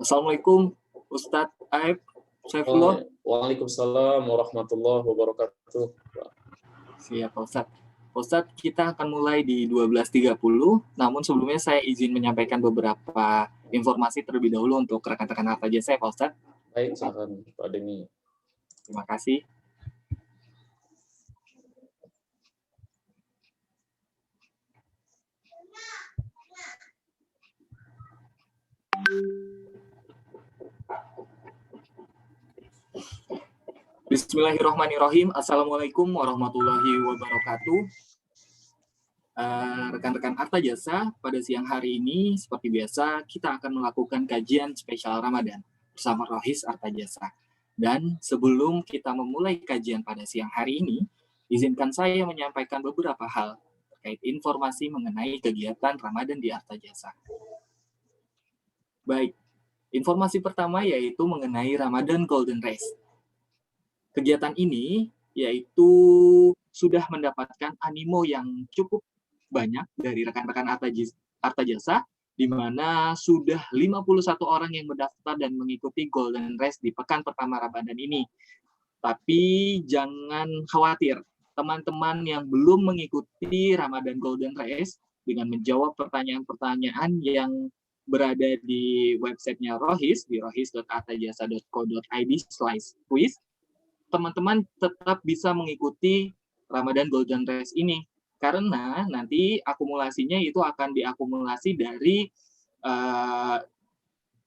Assalamualaikum Ustadz Aib Saifullah. Waalaikumsalam warahmatullahi wabarakatuh. Siap Pak Ustadz. Pak Ustadz, kita akan mulai di 12.30, namun sebelumnya saya izin menyampaikan beberapa informasi terlebih dahulu untuk rekan-rekan Harta Jasa, Pak Ustadz. Baik, silakan Pak Denny. Terima kasih. Bismillahirrahmanirrahim. Assalamualaikum warahmatullahi wabarakatuh. Rekan-rekan Harta Jasa, pada siang hari ini seperti biasa kita akan melakukan kajian spesial Ramadan bersama Rohis Harta Jasa. Dan sebelum kita memulai kajian pada siang hari ini, izinkan saya menyampaikan beberapa hal terkait informasi mengenai kegiatan Ramadan di Harta Jasa. Baik, informasi pertama yaitu mengenai Ramadan Golden Race. Kegiatan ini yaitu sudah mendapatkan animo yang cukup banyak dari rekan-rekan Harta Jasa, di mana sudah 51 orang yang mendaftar dan mengikuti Golden Race di pekan pertama Ramadan ini. Tapi jangan khawatir, teman-teman yang belum mengikuti Ramadan Golden Race dengan menjawab pertanyaan-pertanyaan yang berada di websitenya Rohis, di rohis.artajasa.co.id/quiz, teman-teman tetap bisa mengikuti Ramadan Golden Race ini. Karena nanti akumulasinya itu akan diakumulasi dari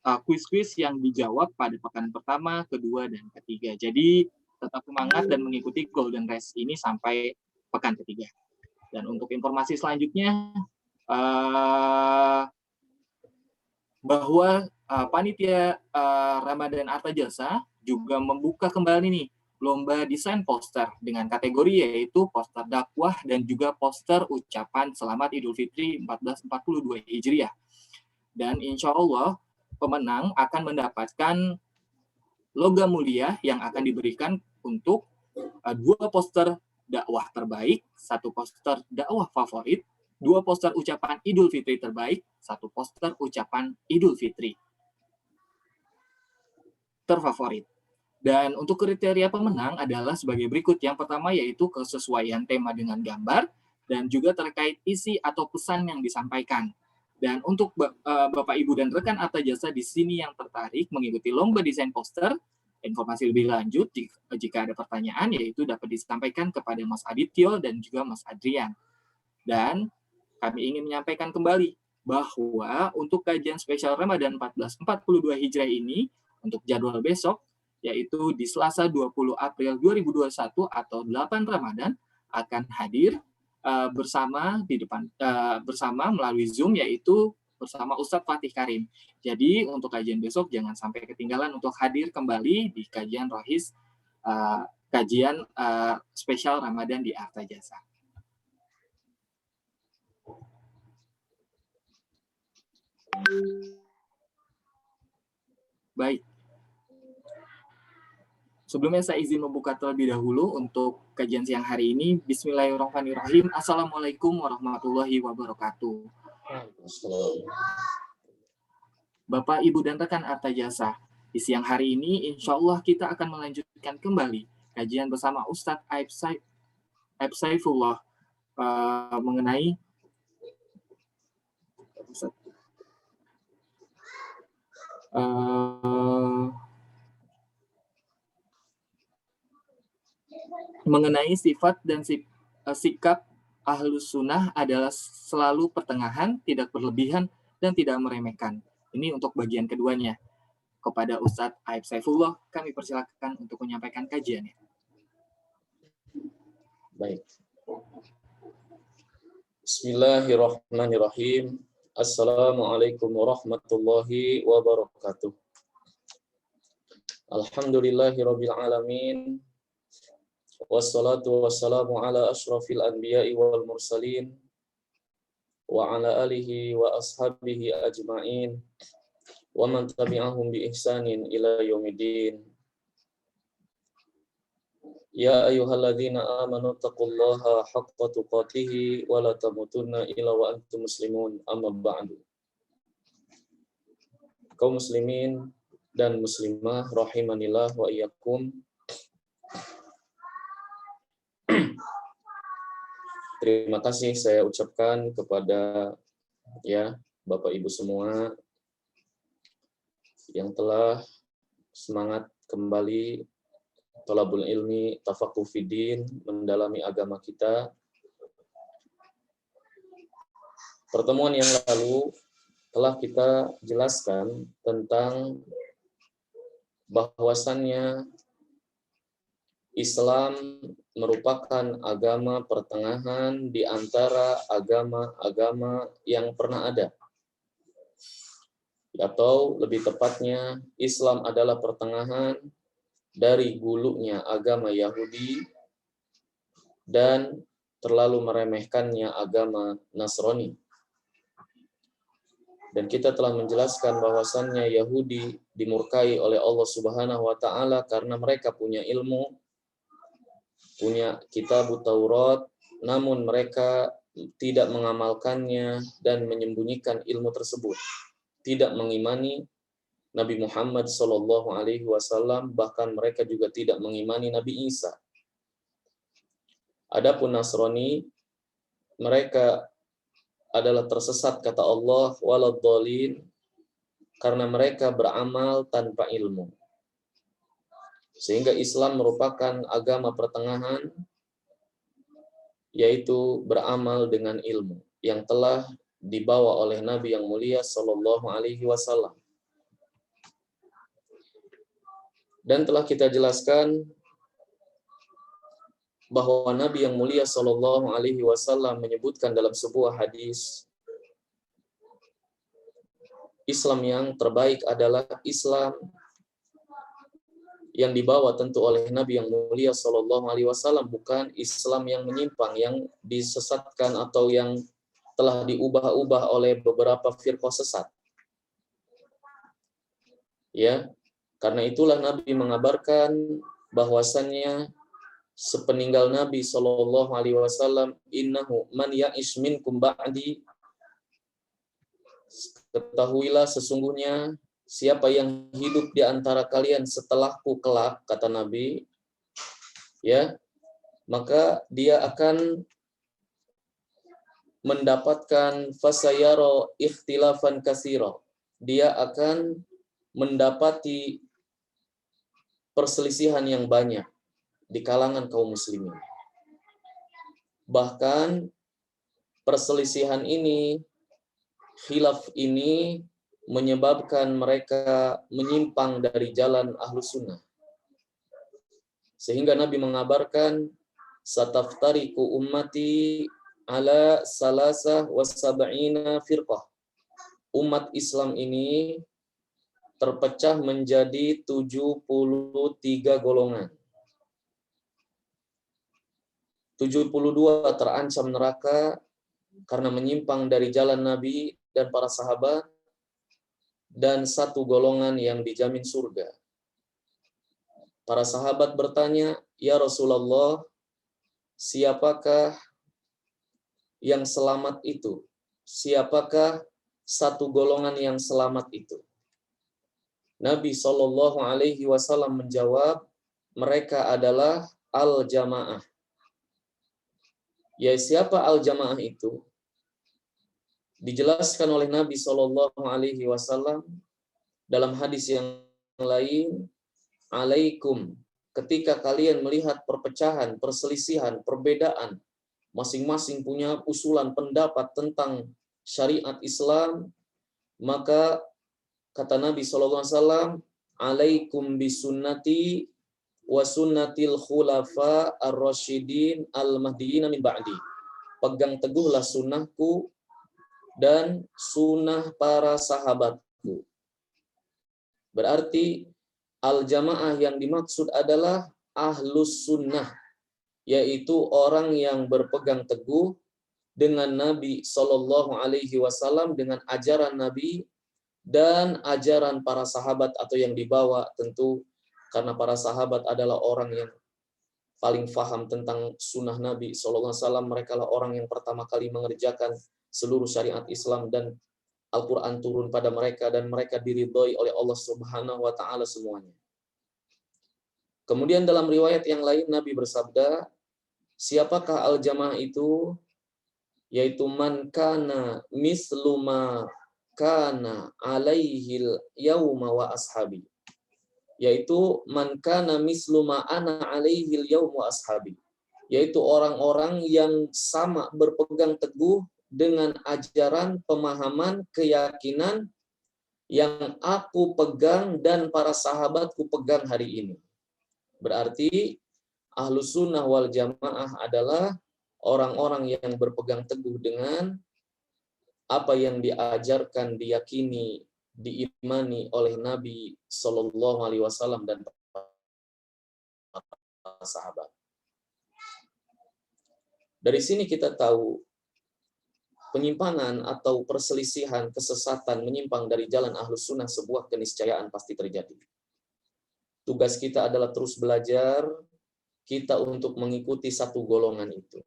quiz-quiz yang dijawab pada pekan pertama, kedua, dan ketiga. Jadi tetap semangat dan mengikuti Golden Race ini sampai pekan ketiga. Dan untuk informasi selanjutnya, bahwa panitia Ramadan Harta Jasa juga membuka kembali nih lomba desain poster dengan kategori yaitu poster dakwah dan juga poster ucapan Selamat Idul Fitri 1442 Hijriah. Dan insya Allah pemenang akan mendapatkan logam mulia yang akan diberikan untuk 2 poster dakwah terbaik, 1 poster dakwah favorit, 2 poster ucapan Idul Fitri terbaik, 1 poster ucapan Idul Fitri terfavorit. Dan untuk kriteria pemenang adalah sebagai berikut. Yang pertama yaitu kesesuaian tema dengan gambar dan juga terkait isi atau pesan yang disampaikan. Dan untuk Bapak, Ibu, dan rekan Harta Jasa di sini yang tertarik mengikuti lomba desain poster, informasi lebih lanjut jika ada pertanyaan yaitu dapat disampaikan kepada Mas Adityo dan juga Mas Adrian. Dan kami ingin menyampaikan kembali bahwa untuk kajian spesial Ramadan 1442 Hijriah ini, untuk jadwal besok, yaitu di Selasa 20 April 2021 atau 8 Ramadan, akan hadir bersama melalui Zoom, yaitu bersama Ustadz Fatih Karim. Jadi untuk kajian besok jangan sampai ketinggalan untuk hadir kembali di kajian Rohis, kajian spesial Ramadan di Harta Jasa. Baik. Sebelumnya saya izin membuka terlebih dahulu untuk kajian siang hari ini. Bismillahirrahmanirrahim. Assalamualaikum warahmatullahi wabarakatuh. Bapak, Ibu, dan rekan Harta Jasa, di siang hari ini insya Allah kita akan melanjutkan kembali kajian bersama Ustadz Aib Saifullah mengenai mengenai sifat dan sikap Ahlus Sunnah adalah selalu pertengahan, tidak berlebihan, dan tidak meremehkan. Ini untuk bagian keduanya. Kepada Ustadz Aib Saifullah, kami persilakan untuk menyampaikan kajiannya. Baik. Bismillahirrahmanirrahim. Assalamualaikum warahmatullahi wabarakatuh. Alhamdulillahirabbil alamin. Wassalatu wassalamu ala asyrafil anbiya'i wal mursalin wa ala alihi wa ashabihi ajma'in wa man tabi'ahum bi ihsanin ila yaumiddin. Ya ayyuhalladzina amanu taqullaha haqqa tuqatih wa la tamutunna illa wa antum muslimun, amma ba'du. kaum muslimin dan muslimah rahimanillah wa iyyakum. Terima kasih saya ucapkan kepada Bapak Ibu semua yang telah semangat kembali thalabul ilmi, tafaqquh fiddin, mendalami agama kita. Pertemuan yang lalu telah kita jelaskan tentang bahwasannya Islam merupakan agama pertengahan di antara agama-agama yang pernah ada. Atau lebih tepatnya, Islam adalah pertengahan dari gulunya agama Yahudi dan terlalu meremehkannya agama Nasrani. Dan kita telah menjelaskan bahwasannya Yahudi dimurkai oleh Allah Subhanahu wa taala karena mereka punya ilmu, punya kitab Taurat, namun mereka tidak mengamalkannya dan menyembunyikan ilmu tersebut. Tidak mengimani Nabi Muhammad SAW, bahkan mereka juga tidak mengimani Nabi Isa. Adapun Nasrani, mereka adalah tersesat kata Allah, waladhdallin, karena mereka beramal tanpa ilmu. Sehingga Islam merupakan agama pertengahan, yaitu beramal dengan ilmu yang telah dibawa oleh Nabi yang mulia sallallahu alaihi wasallam. Dan telah kita jelaskan bahwa Nabi yang mulia sallallahu alaihi wasallam menyebutkan dalam sebuah hadis, Islam yang terbaik adalah Islam yang dibawa tentu oleh Nabi yang mulia sallallahu alaihi wasallam, bukan Islam yang menyimpang, yang disesatkan atau yang telah diubah-ubah oleh beberapa firqah sesat. Ya, karena itulah Nabi mengabarkan bahwasannya sepeninggal Nabi sallallahu alaihi wasallam, innahu man ya'ish minkum ba'di, ketahuilah sesungguhnya siapa yang hidup di antara kalian setelahku kelak, kata Nabi, maka dia akan mendapatkan fasayara ikhtilafan katsira. Dia akan mendapati perselisihan yang banyak di kalangan kaum muslimin. Bahkan perselisihan ini, khilaf ini menyebabkan mereka menyimpang dari jalan Ahlus Sunnah. Sehingga Nabi mengabarkan, sataftariku ummati ala salasah wasab'ina firqah. Umat Islam ini terpecah menjadi 73 golongan. 72 terancam neraka karena menyimpang dari jalan Nabi dan para sahabat, dan 1 golongan yang dijamin surga. Para sahabat bertanya, "Ya Rasulullah, siapakah yang selamat itu? Siapakah 1 golongan yang selamat itu?" Nabi Shallallahu alaihi wasallam menjawab, mereka adalah al-jamaah. Ya, siapa al-jamaah itu? Dijelaskan oleh Nabi Shallallahu alaihi wasallam dalam hadis yang lain, alaikum, ketika kalian melihat perpecahan, perselisihan, perbedaan, masing-masing punya usulan pendapat tentang syariat Islam, maka kata Nabi SAW, alaikum bisunnati wa sunnatil khulafa ar-rasyidin al-mahdiyyin min ba'di. Pegang teguhlah sunnahku dan sunnah para sahabatku. Berarti al-jamaah yang dimaksud adalah ahlus sunnah, yaitu orang yang berpegang teguh dengan Nabi Shallallahu alaihi wasallam, dengan ajaran Nabi dan ajaran para sahabat atau yang dibawa, tentu karena para sahabat adalah orang yang paling faham tentang sunnah Nabi SAW. Mereka lah orang yang pertama kali mengerjakan seluruh syariat Islam dan Al-Quran turun pada mereka dan mereka diridhoi oleh Allah Subhanahu wa Ta'ala semuanya. Kemudian dalam riwayat yang lain Nabi bersabda, siapakah al-jamaah itu? Yaitu man kana misluma kana alaihil yauma wa ashabi. Yaitu man kana misluma ana alaihil yauma wa ashabi. Yaitu orang-orang yang sama berpegang teguh dengan ajaran, pemahaman, keyakinan yang aku pegang dan para sahabatku pegang hari ini. Berarti Ahlus Sunnah wal Jamaah adalah orang-orang yang berpegang teguh dengan apa yang diajarkan, diyakini, diimani oleh Nabi Shallallahu Alaihi Wasallam dan para sahabat. Dari sini kita tahu penyimpangan atau perselisihan, kesesatan, menyimpang dari jalan Ahlus Sunnah sebuah keniscayaan pasti terjadi. Tugas kita adalah terus belajar kita untuk mengikuti satu golongan itu.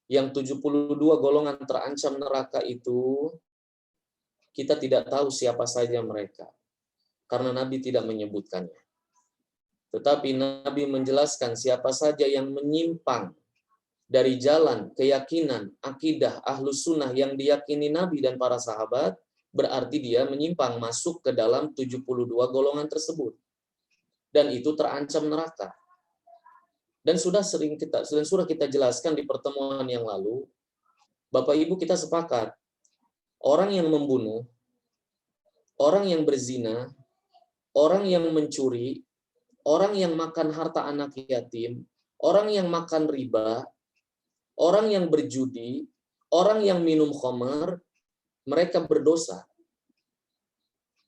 Yang 72 golongan terancam neraka itu, kita tidak tahu siapa saja mereka. Karena Nabi tidak menyebutkannya. Tetapi Nabi menjelaskan siapa saja yang menyimpang dari jalan, keyakinan, akidah, Ahlus Sunnah yang diyakini Nabi dan para sahabat, berarti dia menyimpang masuk ke dalam 72 golongan tersebut. Dan itu terancam neraka. Dan sudah kita jelaskan di pertemuan yang lalu, Bapak Ibu kita sepakat, orang yang membunuh, orang yang berzina, orang yang mencuri, orang yang makan harta anak yatim, orang yang makan riba, orang yang berjudi, orang yang minum khamar, mereka berdosa.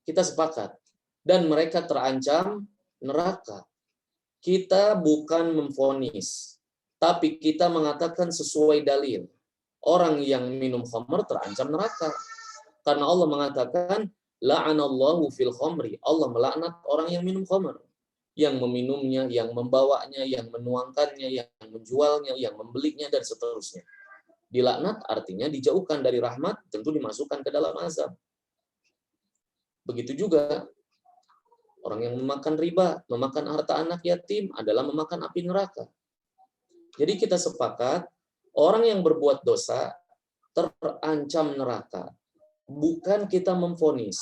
Kita sepakat. Dan mereka terancam neraka. Kita bukan memvonis, tapi kita mengatakan sesuai dalil. Orang yang minum khamr terancam neraka. Karena Allah mengatakan, la'anallahu fil khamri. Allah melaknat orang yang minum khamr. Yang meminumnya, yang membawanya, yang menuangkannya, yang menjualnya, yang membelinya, dan seterusnya. Dilaknat artinya dijauhkan dari rahmat, tentu dimasukkan ke dalam azab. Begitu juga orang yang memakan riba, memakan harta anak yatim adalah memakan api neraka. Jadi kita sepakat, orang yang berbuat dosa terancam neraka. Bukan kita memvonis.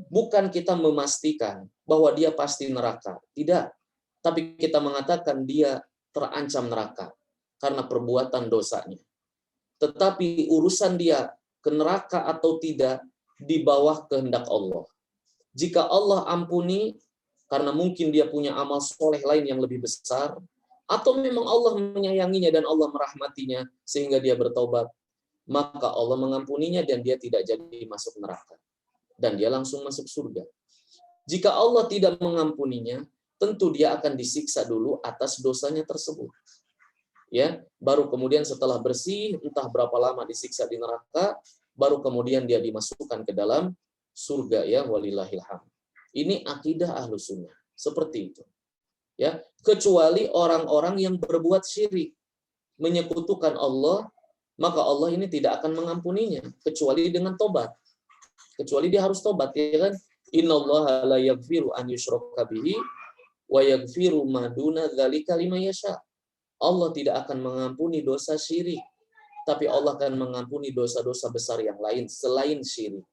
Bukan kita memastikan bahwa dia pasti neraka. Tidak. Tapi kita mengatakan dia terancam neraka karena perbuatan dosanya. Tetapi urusan dia ke neraka atau tidak di bawah kehendak Allah. Jika Allah ampuni, karena mungkin dia punya amal soleh lain yang lebih besar, atau memang Allah menyayanginya dan Allah merahmatinya sehingga dia bertobat, maka Allah mengampuninya dan dia tidak jadi masuk neraka. Dan dia langsung masuk surga. Jika Allah tidak mengampuninya, tentu dia akan disiksa dulu atas dosanya tersebut. Ya, baru kemudian setelah bersih, entah berapa lama disiksa di neraka, baru kemudian dia dimasukkan ke dalam surga, ya, walillahil hamd. Ini akidah Ahlus Sunnah, seperti itu. Ya, kecuali orang-orang yang berbuat syirik, menyekutukan Allah, maka Allah ini tidak akan mengampuninya kecuali dengan tobat. Kecuali dia harus tobat, ya kan? Innallaha la yaghfiru an yushraka bihi wa yaghfiru ma duna dzalika liman yasha. Allah tidak akan mengampuni dosa syirik, tapi Allah akan mengampuni dosa-dosa besar yang lain selain syirik.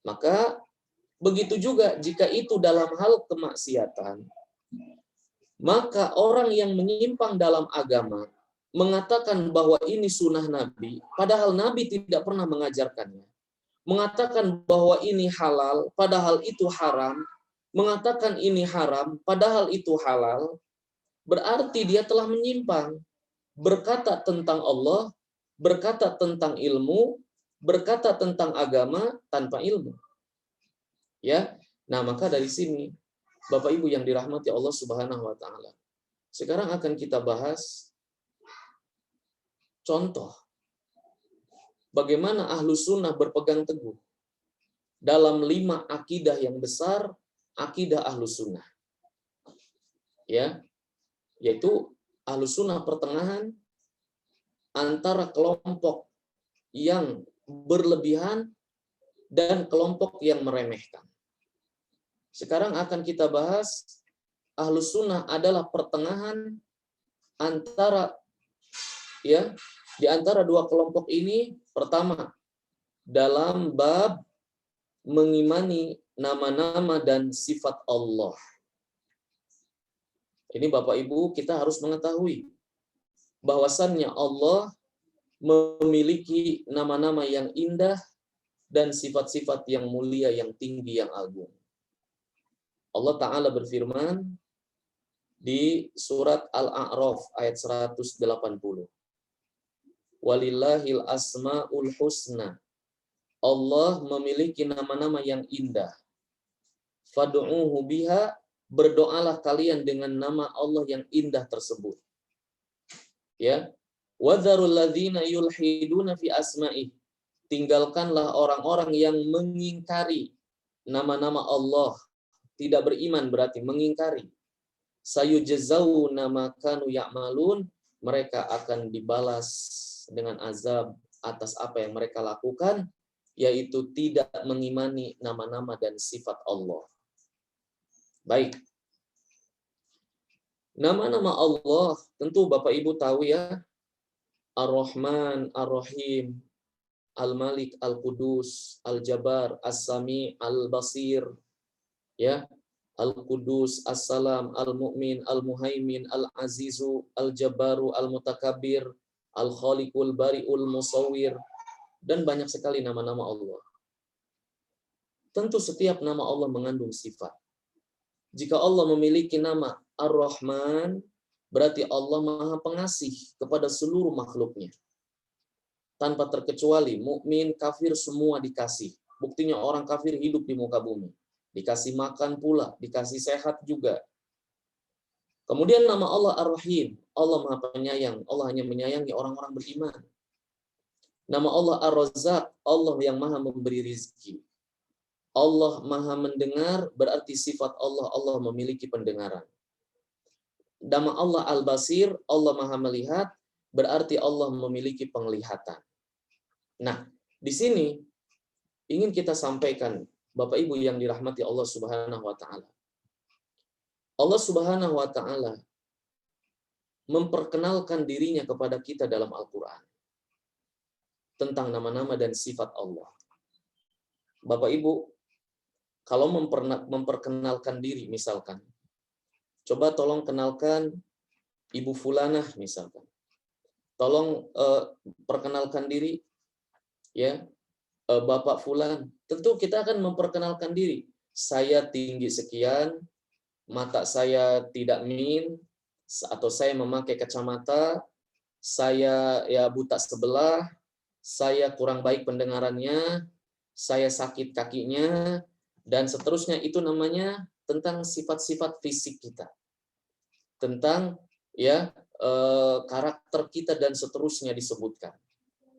Maka begitu juga jika itu dalam hal kemaksiatan, maka orang yang menyimpang dalam agama mengatakan bahwa ini sunnah Nabi, padahal Nabi tidak pernah mengajarkannya. Mengatakan bahwa ini halal, padahal itu haram. Mengatakan ini haram, padahal itu halal. Berarti dia telah menyimpang. Berkata tentang Allah, berkata tentang ilmu, berkata tentang agama tanpa ilmu. Ya. Nah, maka dari sini Bapak Ibu yang dirahmati Allah Subhanahu wa taala. Sekarang akan kita bahas contoh bagaimana Ahlus Sunnah berpegang teguh dalam 5 akidah yang besar, akidah Ahlus Sunnah. Ya. Yaitu Ahlus Sunnah pertengahan antara kelompok yang berlebihan, dan kelompok yang meremehkan. Sekarang akan kita bahas Ahlus Sunnah adalah pertengahan antara di antara dua kelompok ini. Pertama, dalam bab mengimani nama-nama dan sifat Allah. Ini Bapak Ibu, kita harus mengetahui bahwasannya Allah memiliki nama-nama yang indah dan sifat-sifat yang mulia, yang tinggi, yang agung. Allah Ta'ala berfirman di surat Al-A'raf ayat 180. Walillahil asma'ul husna. Allah memiliki nama-nama yang indah. Fad'uhu biha, berdoalah kalian dengan nama Allah yang indah tersebut. Ya. Wadharul ladzina yulhiduna fi asma'ih. Tinggalkanlah orang-orang yang mengingkari nama-nama Allah. Tidak beriman berarti mengingkari. Sayujzauna ma kanu ya'malun, mereka akan dibalas dengan azab atas apa yang mereka lakukan, yaitu tidak mengimani nama-nama dan sifat Allah. Baik. Nama-nama Allah tentu Bapak Ibu tahu ya. Ar-Rahman, Ar-Rahim, Al-Malik, Al-Qudus, Al-Jabbar, As-Sami, Al-Basir, ya, Al-Qudus, As-Salam, Al-Mu'min, Al-Muhaimin, Al-Azizu, Al-Jabbaru, Al-Mutakabbir, Al-Khaliqul Bari'ul Musawwir, dan banyak sekali nama-nama Allah. Tentu setiap nama Allah mengandung sifat. Jika Allah memiliki nama Ar-Rahman, berarti Allah Maha Pengasih kepada seluruh makhluknya. Tanpa terkecuali, mukmin, kafir, semua dikasih. Buktinya orang kafir hidup di muka bumi. Dikasih makan pula, dikasih sehat juga. Kemudian nama Allah Ar-Rahim, Allah Maha Penyayang, Allah hanya menyayangi orang-orang beriman. Nama Allah Ar-Razzaq, Allah yang Maha memberi rizki. Allah Maha mendengar, berarti sifat Allah, Allah memiliki pendengaran. Nama Allah Al-Basir, Allah Maha melihat, berarti Allah memiliki penglihatan. Nah, di sini ingin kita sampaikan, Bapak Ibu yang dirahmati Allah Subhanahu wa taala. Allah Subhanahu wa taala memperkenalkan dirinya kepada kita dalam Al-Qur'an tentang nama-nama dan sifat Allah. Bapak Ibu, kalau memperkenalkan diri misalkan, coba tolong kenalkan Ibu Fulanah misalkan. Tolong perkenalkan diri ya Bapak Fulan. Tentu kita akan memperkenalkan diri. Saya tinggi sekian, mata saya tidak min, atau saya memakai kacamata, saya ya buta sebelah, saya kurang baik pendengarannya, saya sakit kakinya, dan seterusnya. Itu namanya tentang sifat-sifat fisik kita. Tentang ya karakter kita dan seterusnya disebutkan.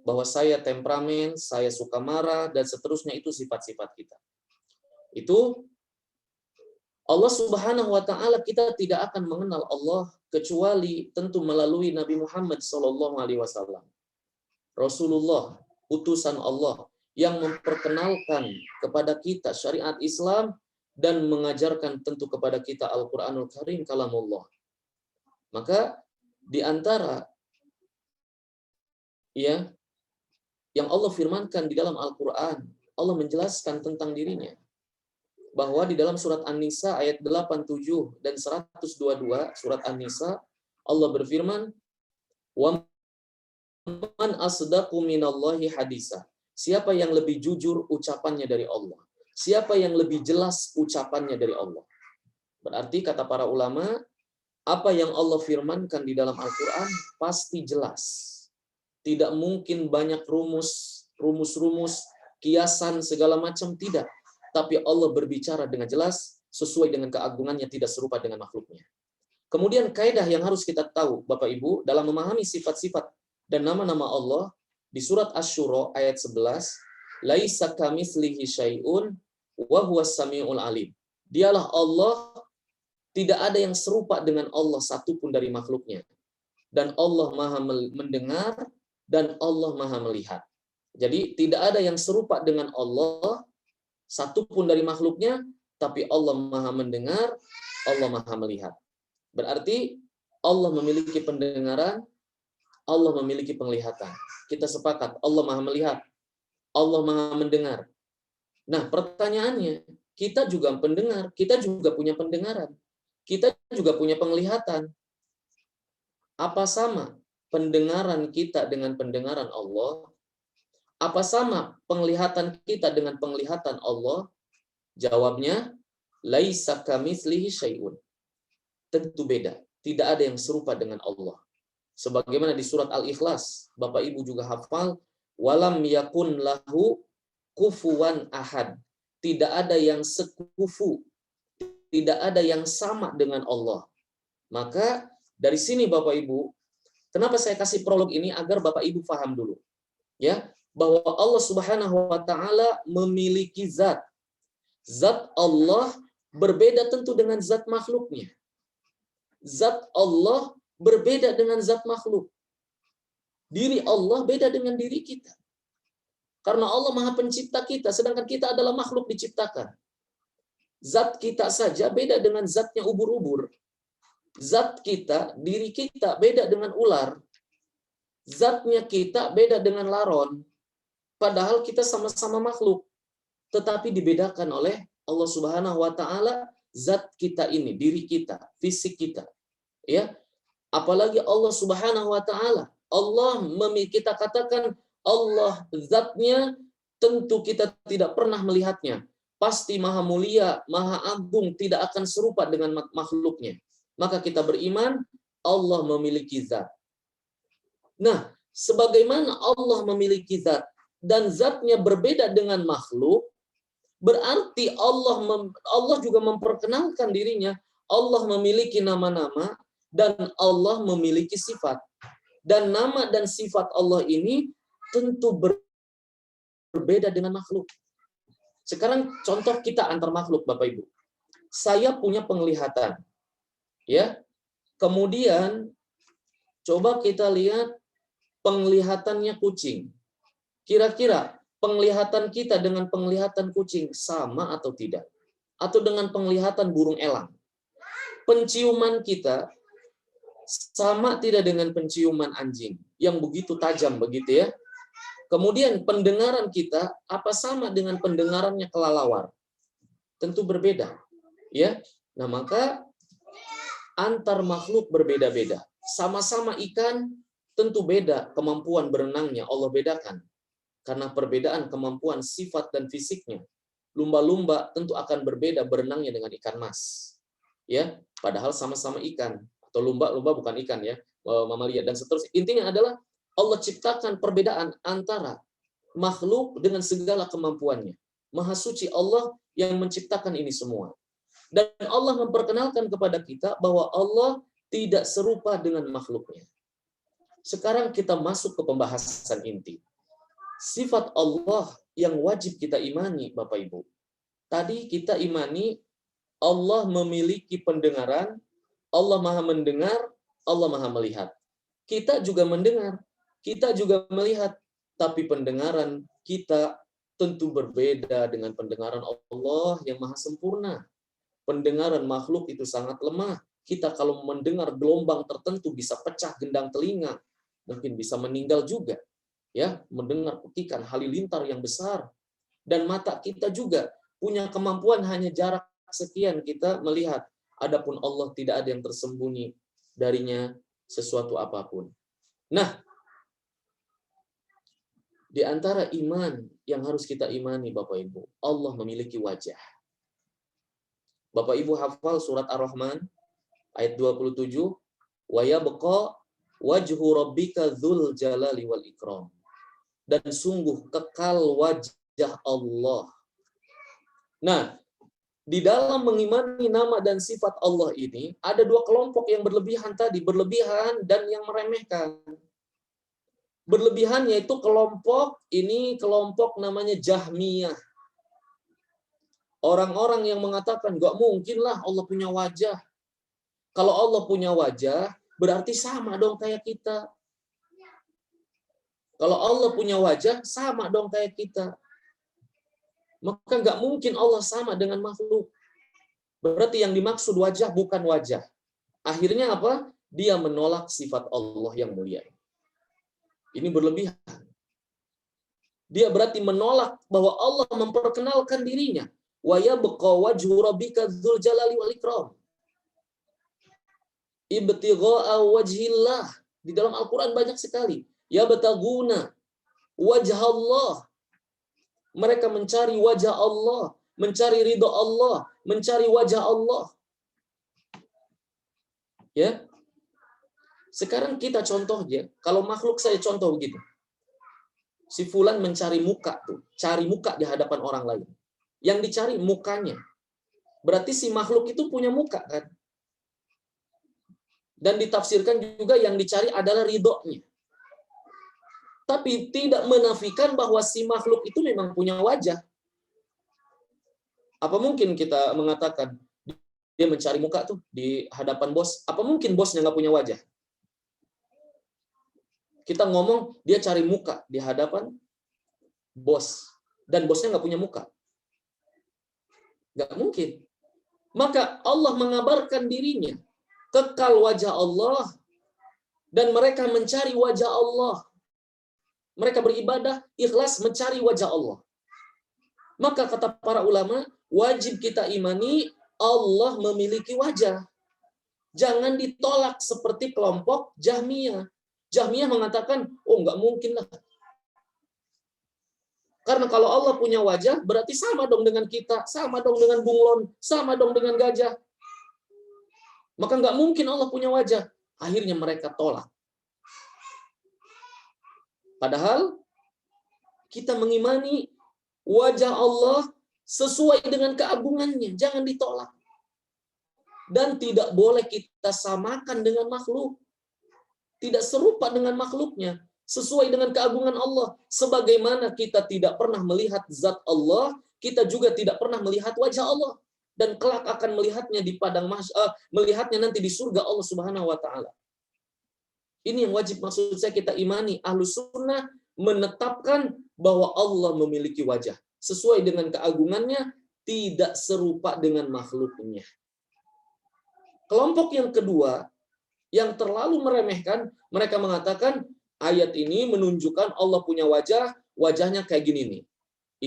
Bahwa saya temperamen, saya suka marah, dan seterusnya itu sifat-sifat kita. Itu Allah Subhanahu wa taala, kita tidak akan mengenal Allah kecuali tentu melalui Nabi Muhammad SAW. Rasulullah, utusan Allah yang memperkenalkan kepada kita syariat Islam dan mengajarkan tentu kepada kita Al-Qur'anul Karim, kalamullah. Maka di antara ya yang Allah firmankan di dalam Al-Qur'an, Allah menjelaskan tentang dirinya. Bahwa di dalam surat An-Nisa ayat 87 dan 122, surat An-Nisa, Allah berfirman, "Wa man asdaqu minallahi hadisa." Siapa yang lebih jujur ucapannya dari Allah? Siapa yang lebih jelas ucapannya dari Allah? Berarti kata para ulama, apa yang Allah firmankan di dalam Al-Qur'an pasti jelas. Tidak mungkin banyak rumus, kiasan, segala macam, tidak. Tapi Allah berbicara dengan jelas, sesuai dengan keagungannya, tidak serupa dengan makhluknya. Kemudian kaidah yang harus kita tahu, Bapak Ibu, dalam memahami sifat-sifat dan nama-nama Allah, di surat Asy-Syura ayat 11, "Laisa kamitslihi syai'un wa huwas samiul alim." Dialah Allah, tidak ada yang serupa dengan Allah satupun dari makhluknya. Dan Allah Maha mendengar, dan Allah Maha melihat. Jadi tidak ada yang serupa dengan Allah, satupun dari makhluknya, tapi Allah Maha mendengar, Allah Maha melihat. Berarti Allah memiliki pendengaran, Allah memiliki penglihatan. Kita sepakat, Allah Maha melihat, Allah Maha mendengar. Nah, pertanyaannya, kita juga pendengar, kita juga punya pendengaran, kita juga punya penglihatan. Apa sama pendengaran kita dengan pendengaran Allah? Apa sama penglihatan kita dengan penglihatan Allah? Jawabnya, laisa kamitslihi syai'un. Tentu beda. Tidak ada yang serupa dengan Allah. Sebagaimana di surat Al-Ikhlas, Bapak Ibu juga hafal, walam yakun lahu kufuwan ahad. Tidak ada yang sekufu, tidak ada yang sama dengan Allah. Maka dari sini Bapak Ibu, kenapa saya kasih prolog ini agar Bapak Ibu paham dulu. Ya, bahwa Allah Subhanahu wa taala memiliki zat. Zat Allah berbeda tentu dengan zat makhluknya. Zat Allah berbeda dengan zat makhluk. Diri Allah beda dengan diri kita. Karena Allah Maha Pencipta kita, sedangkan kita adalah makhluk diciptakan. Zat kita saja beda dengan zatnya ubur-ubur. Zat kita, diri kita beda dengan ular. Zatnya kita beda dengan laron. Padahal kita sama-sama makhluk. Tetapi dibedakan oleh Allah Subhanahu wa taala zat kita ini, diri kita, fisik kita. Ya. Apalagi Allah Subhanahu wa taala. Kita katakan Allah zatnya tentu kita tidak pernah melihatnya. Pasti maha mulia, maha agung, tidak akan serupa dengan makhluknya. Maka kita beriman Allah memiliki zat. Nah, sebagaimana Allah memiliki zat dan zatnya berbeda dengan makhluk, berarti Allah juga memperkenalkan dirinya. Allah memiliki nama-nama dan Allah memiliki sifat. Dan nama dan sifat Allah ini tentu berbeda dengan makhluk. Sekarang contoh kita antar makhluk, Bapak Ibu. Saya punya penglihatan. Ya. Kemudian coba kita lihat penglihatannya kucing. Kira-kira penglihatan kita dengan penglihatan kucing sama atau tidak? Atau dengan penglihatan burung elang? Penciuman kita sama tidak dengan penciuman anjing yang begitu tajam begitu ya? Kemudian pendengaran kita apa sama dengan pendengarannya kelelawar? Tentu berbeda, ya. Nah, maka antar makhluk berbeda-beda. Sama-sama ikan tentu beda kemampuan berenangnya, Allah bedakan. Karena perbedaan kemampuan sifat dan fisiknya. Lumba-lumba tentu akan berbeda berenangnya dengan ikan mas. Ya, padahal sama-sama ikan atau lumba-lumba bukan ikan ya, mamalia dan seterusnya. Intinya adalah Allah ciptakan perbedaan antara makhluk dengan segala kemampuannya. Maha suci Allah yang menciptakan ini semua. Dan Allah memperkenalkan kepada kita bahwa Allah tidak serupa dengan makhluknya. Sekarang kita masuk ke pembahasan inti. Sifat Allah yang wajib kita imani, Bapak Ibu. Tadi kita imani Allah memiliki pendengaran, Allah Maha mendengar, Allah Maha melihat. Kita juga mendengar, kita juga melihat, tapi pendengaran kita tentu berbeda dengan pendengaran Allah yang Maha sempurna. Pendengaran makhluk itu sangat lemah. Kita kalau mendengar gelombang tertentu bisa pecah gendang telinga, mungkin bisa meninggal juga. Ya, mendengar petikan halilintar yang besar. Dan mata kita juga punya kemampuan hanya jarak sekian kita melihat. Adapun Allah tidak ada yang tersembunyi darinya sesuatu apapun. Nah, di antara iman yang harus kita imani Bapak Ibu, Allah memiliki wajah. Bapak Ibu hafal surat Ar-Rahman ayat 27, wa yabqa wajhu rabbika dzul jalali wal ikram. Dan sungguh kekal wajah Allah. Nah, di dalam mengimani nama dan sifat Allah ini, ada dua kelompok yang berlebihan tadi, berlebihan dan yang meremehkan. Berlebihan yaitu kelompok namanya Jahmiyah. Orang-orang yang mengatakan, nggak mungkinlah Allah punya wajah. Kalau Allah punya wajah, berarti sama dong kayak kita. Kalau Allah punya wajah, sama dong kayak kita. Maka nggak mungkin Allah sama dengan makhluk. Berarti yang dimaksud wajah bukan wajah. Akhirnya apa? Dia menolak sifat Allah yang mulia. Ini berlebihan. Dia berarti menolak bahwa Allah memperkenalkan dirinya. Wa yabqa wajhu rabbika dzul jalali wal ikram. Ibtigha'a wajhillah. Di dalam Al-Quran banyak sekali. Ya bataguna wajah Allah. Mereka mencari wajah Allah, mencari ridho Allah, mencari wajah Allah. Ya. Sekarang kita contohnya, kalau makhluk saya contoh begitu. Si fulan mencari muka tuh, cari muka di hadapan orang lain. Yang dicari mukanya. Berarti si makhluk itu punya muka kan? Dan ditafsirkan juga yang dicari adalah ridhonya. Tapi tidak menafikan bahwa si makhluk itu memang punya wajah. Apa mungkin kita mengatakan dia mencari muka tuh di hadapan bos? Apa mungkin bosnya nggak punya wajah? Kita ngomong dia cari muka di hadapan bos. Dan bosnya nggak punya muka. Nggak mungkin. Maka Allah mengabarkan dirinya. Kekal wajah Allah. Dan mereka mencari wajah Allah. Mereka beribadah ikhlas mencari wajah Allah. Maka kata para ulama, wajib kita imani Allah memiliki wajah. Jangan ditolak seperti kelompok Jahmiyah. Jahmiyah mengatakan, oh nggak mungkin lah. Karena kalau Allah punya wajah, berarti sama dong dengan kita, sama dong dengan bunglon, sama dong dengan gajah. Maka nggak mungkin Allah punya wajah. Akhirnya mereka tolak. Padahal kita mengimani wajah Allah sesuai dengan keagungannya. Jangan ditolak. Dan tidak boleh kita samakan dengan makhluk. Tidak serupa dengan makhluknya. Sesuai dengan keagungan Allah. Sebagaimana kita tidak pernah melihat zat Allah, kita juga tidak pernah melihat wajah Allah. Dan kelak akan melihatnya di padang melihatnya nanti di surga Allah Subhanahu wa taala. Ini yang wajib maksud saya kita imani. Ahlus sunnah menetapkan bahwa Allah memiliki wajah. Sesuai dengan keagungannya, tidak serupa dengan makhluknya. Kelompok yang kedua, yang terlalu meremehkan, mereka mengatakan ayat ini menunjukkan Allah punya wajah, wajahnya kayak gini nih.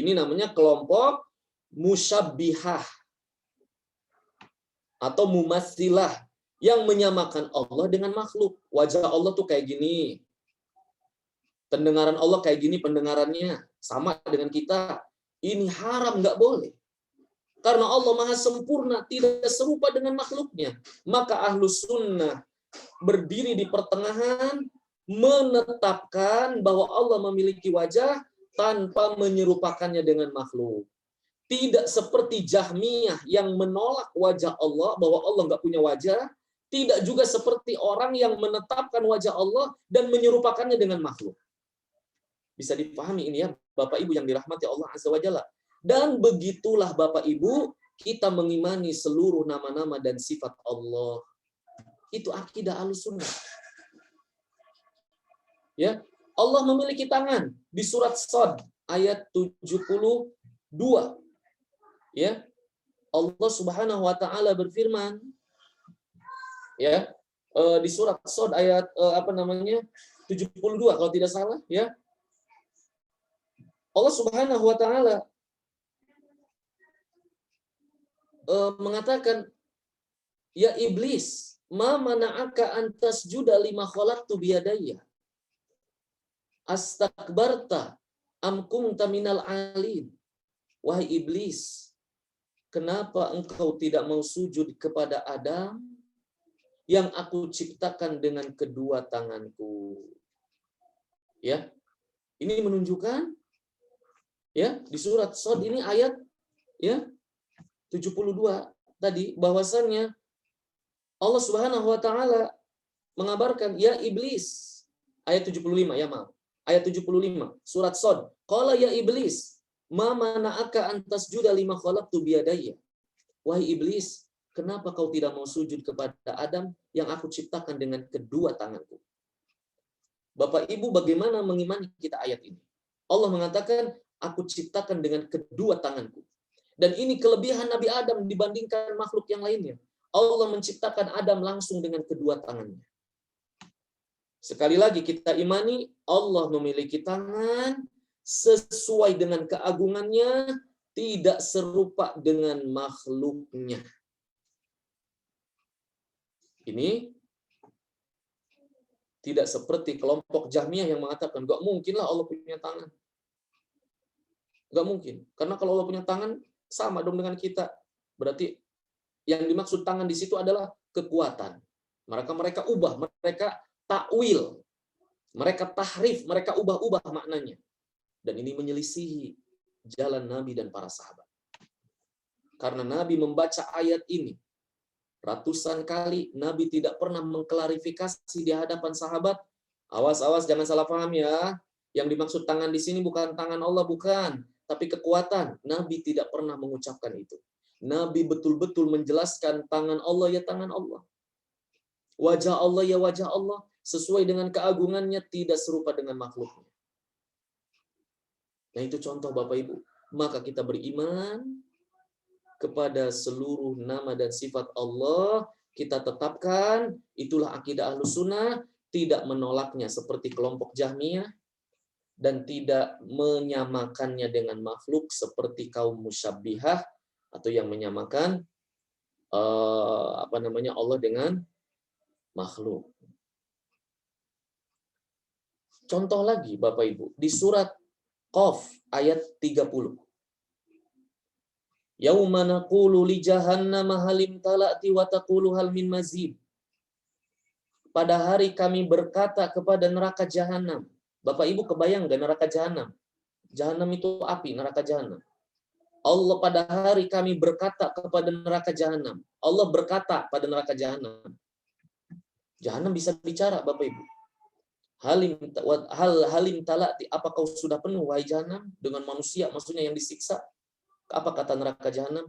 Ini namanya kelompok musyabbihah atau mumatsilah yang menyamakan Allah dengan makhluk. Wajah Allah tuh kayak gini. Pendengaran Allah kayak gini pendengarannya. Sama dengan kita. Ini haram, nggak boleh. Karena Allah maha sempurna, tidak serupa dengan makhluknya. Maka ahlus sunnah berdiri di pertengahan, menetapkan bahwa Allah memiliki wajah tanpa menyerupakannya dengan makhluk. Tidak seperti Jahmiyah yang menolak wajah Allah, bahwa Allah nggak punya wajah. Tidak juga seperti orang yang menetapkan wajah Allah dan menyerupakannya dengan makhluk. Bisa dipahami ini ya, Bapak Ibu yang dirahmati Allah Azza wa Jalla. Dan begitulah Bapak Ibu, kita mengimani seluruh nama-nama dan sifat Allah. Itu akidah Ahlussunnah. Ya, Allah memiliki tangan di surat Shad ayat 72. Ya. Allah Subhanahu wa taala berfirman ya, di surat Shad ayat 72 kalau tidak salah ya. Allah Subhanahu wa taala mengatakan, ya iblis, ma mana'aka an tasjuda lima khalaqtu biyadayya astakbarta am kunta minal alin. Wahai iblis, kenapa engkau tidak mau sujud kepada Adam yang aku ciptakan dengan kedua tanganku? Ya. Ini menunjukkan ya, di surat Shad ini ayat ya 72 tadi bahwasannya Allah Subhanahu wa taala mengabarkan, ya iblis, ayat 75 ya, maaf. Ayat 75 surat Shad. Qala ya iblis, ma mana'aka an tasjuda lima khalaqtu biyadayya. Wahai iblis, kenapa kau tidak mau sujud kepada Adam yang aku ciptakan dengan kedua tanganku? Bapak Ibu, bagaimana mengimani kita ayat ini? Allah mengatakan, aku ciptakan dengan kedua tanganku. Dan ini kelebihan Nabi Adam dibandingkan makhluk yang lainnya. Allah menciptakan Adam langsung dengan kedua tangannya. Sekali lagi kita imani, Allah memiliki tangan sesuai dengan keagungannya, tidak serupa dengan makhluknya. Ini tidak seperti kelompok Jahmiyah yang mengatakan, nggak mungkinlah Allah punya tangan. Nggak mungkin. Karena kalau Allah punya tangan, sama dong dengan kita. Berarti yang dimaksud tangan di situ adalah kekuatan. Mereka ubah, mereka takwil, mereka tahrif, mereka ubah-ubah maknanya. Dan ini menyelisihi jalan Nabi dan para sahabat. Karena Nabi membaca ayat ini ratusan kali, Nabi tidak pernah mengklarifikasi di hadapan sahabat. Awas, jangan salah paham ya. Yang dimaksud tangan di sini bukan tangan Allah, bukan. Tapi kekuatan. Nabi tidak pernah mengucapkan itu. Nabi betul-betul menjelaskan tangan Allah ya tangan Allah. Wajah Allah ya wajah Allah. Sesuai dengan keagungannya, tidak serupa dengan makhluknya. Nah itu contoh Bapak Ibu. Maka kita beriman kepada seluruh nama dan sifat Allah, kita tetapkan, itulah akidah Ahlus Sunnah, tidak menolaknya seperti kelompok Jahmiyah, dan tidak menyamakannya dengan makhluk seperti kaum musyabbihah, atau yang menyamakan Allah dengan makhluk. Contoh lagi Bapak Ibu, di surat Qaf ayat 30. Yauma naqulu li jahannama halim talati wa taqulu hal min mazid. Pada hari kami berkata kepada neraka jahanam. Bapak Ibu kebayang enggak neraka jahanam? Jahanam itu api, neraka jahanam. Allah pada hari kami berkata kepada neraka jahanam. Allah berkata pada neraka jahanam. Jahanam bisa bicara Bapak Ibu. Halim talati, apa kau sudah penuh wahai jahanam dengan manusia, maksudnya yang disiksa? Apa kata neraka jahanam?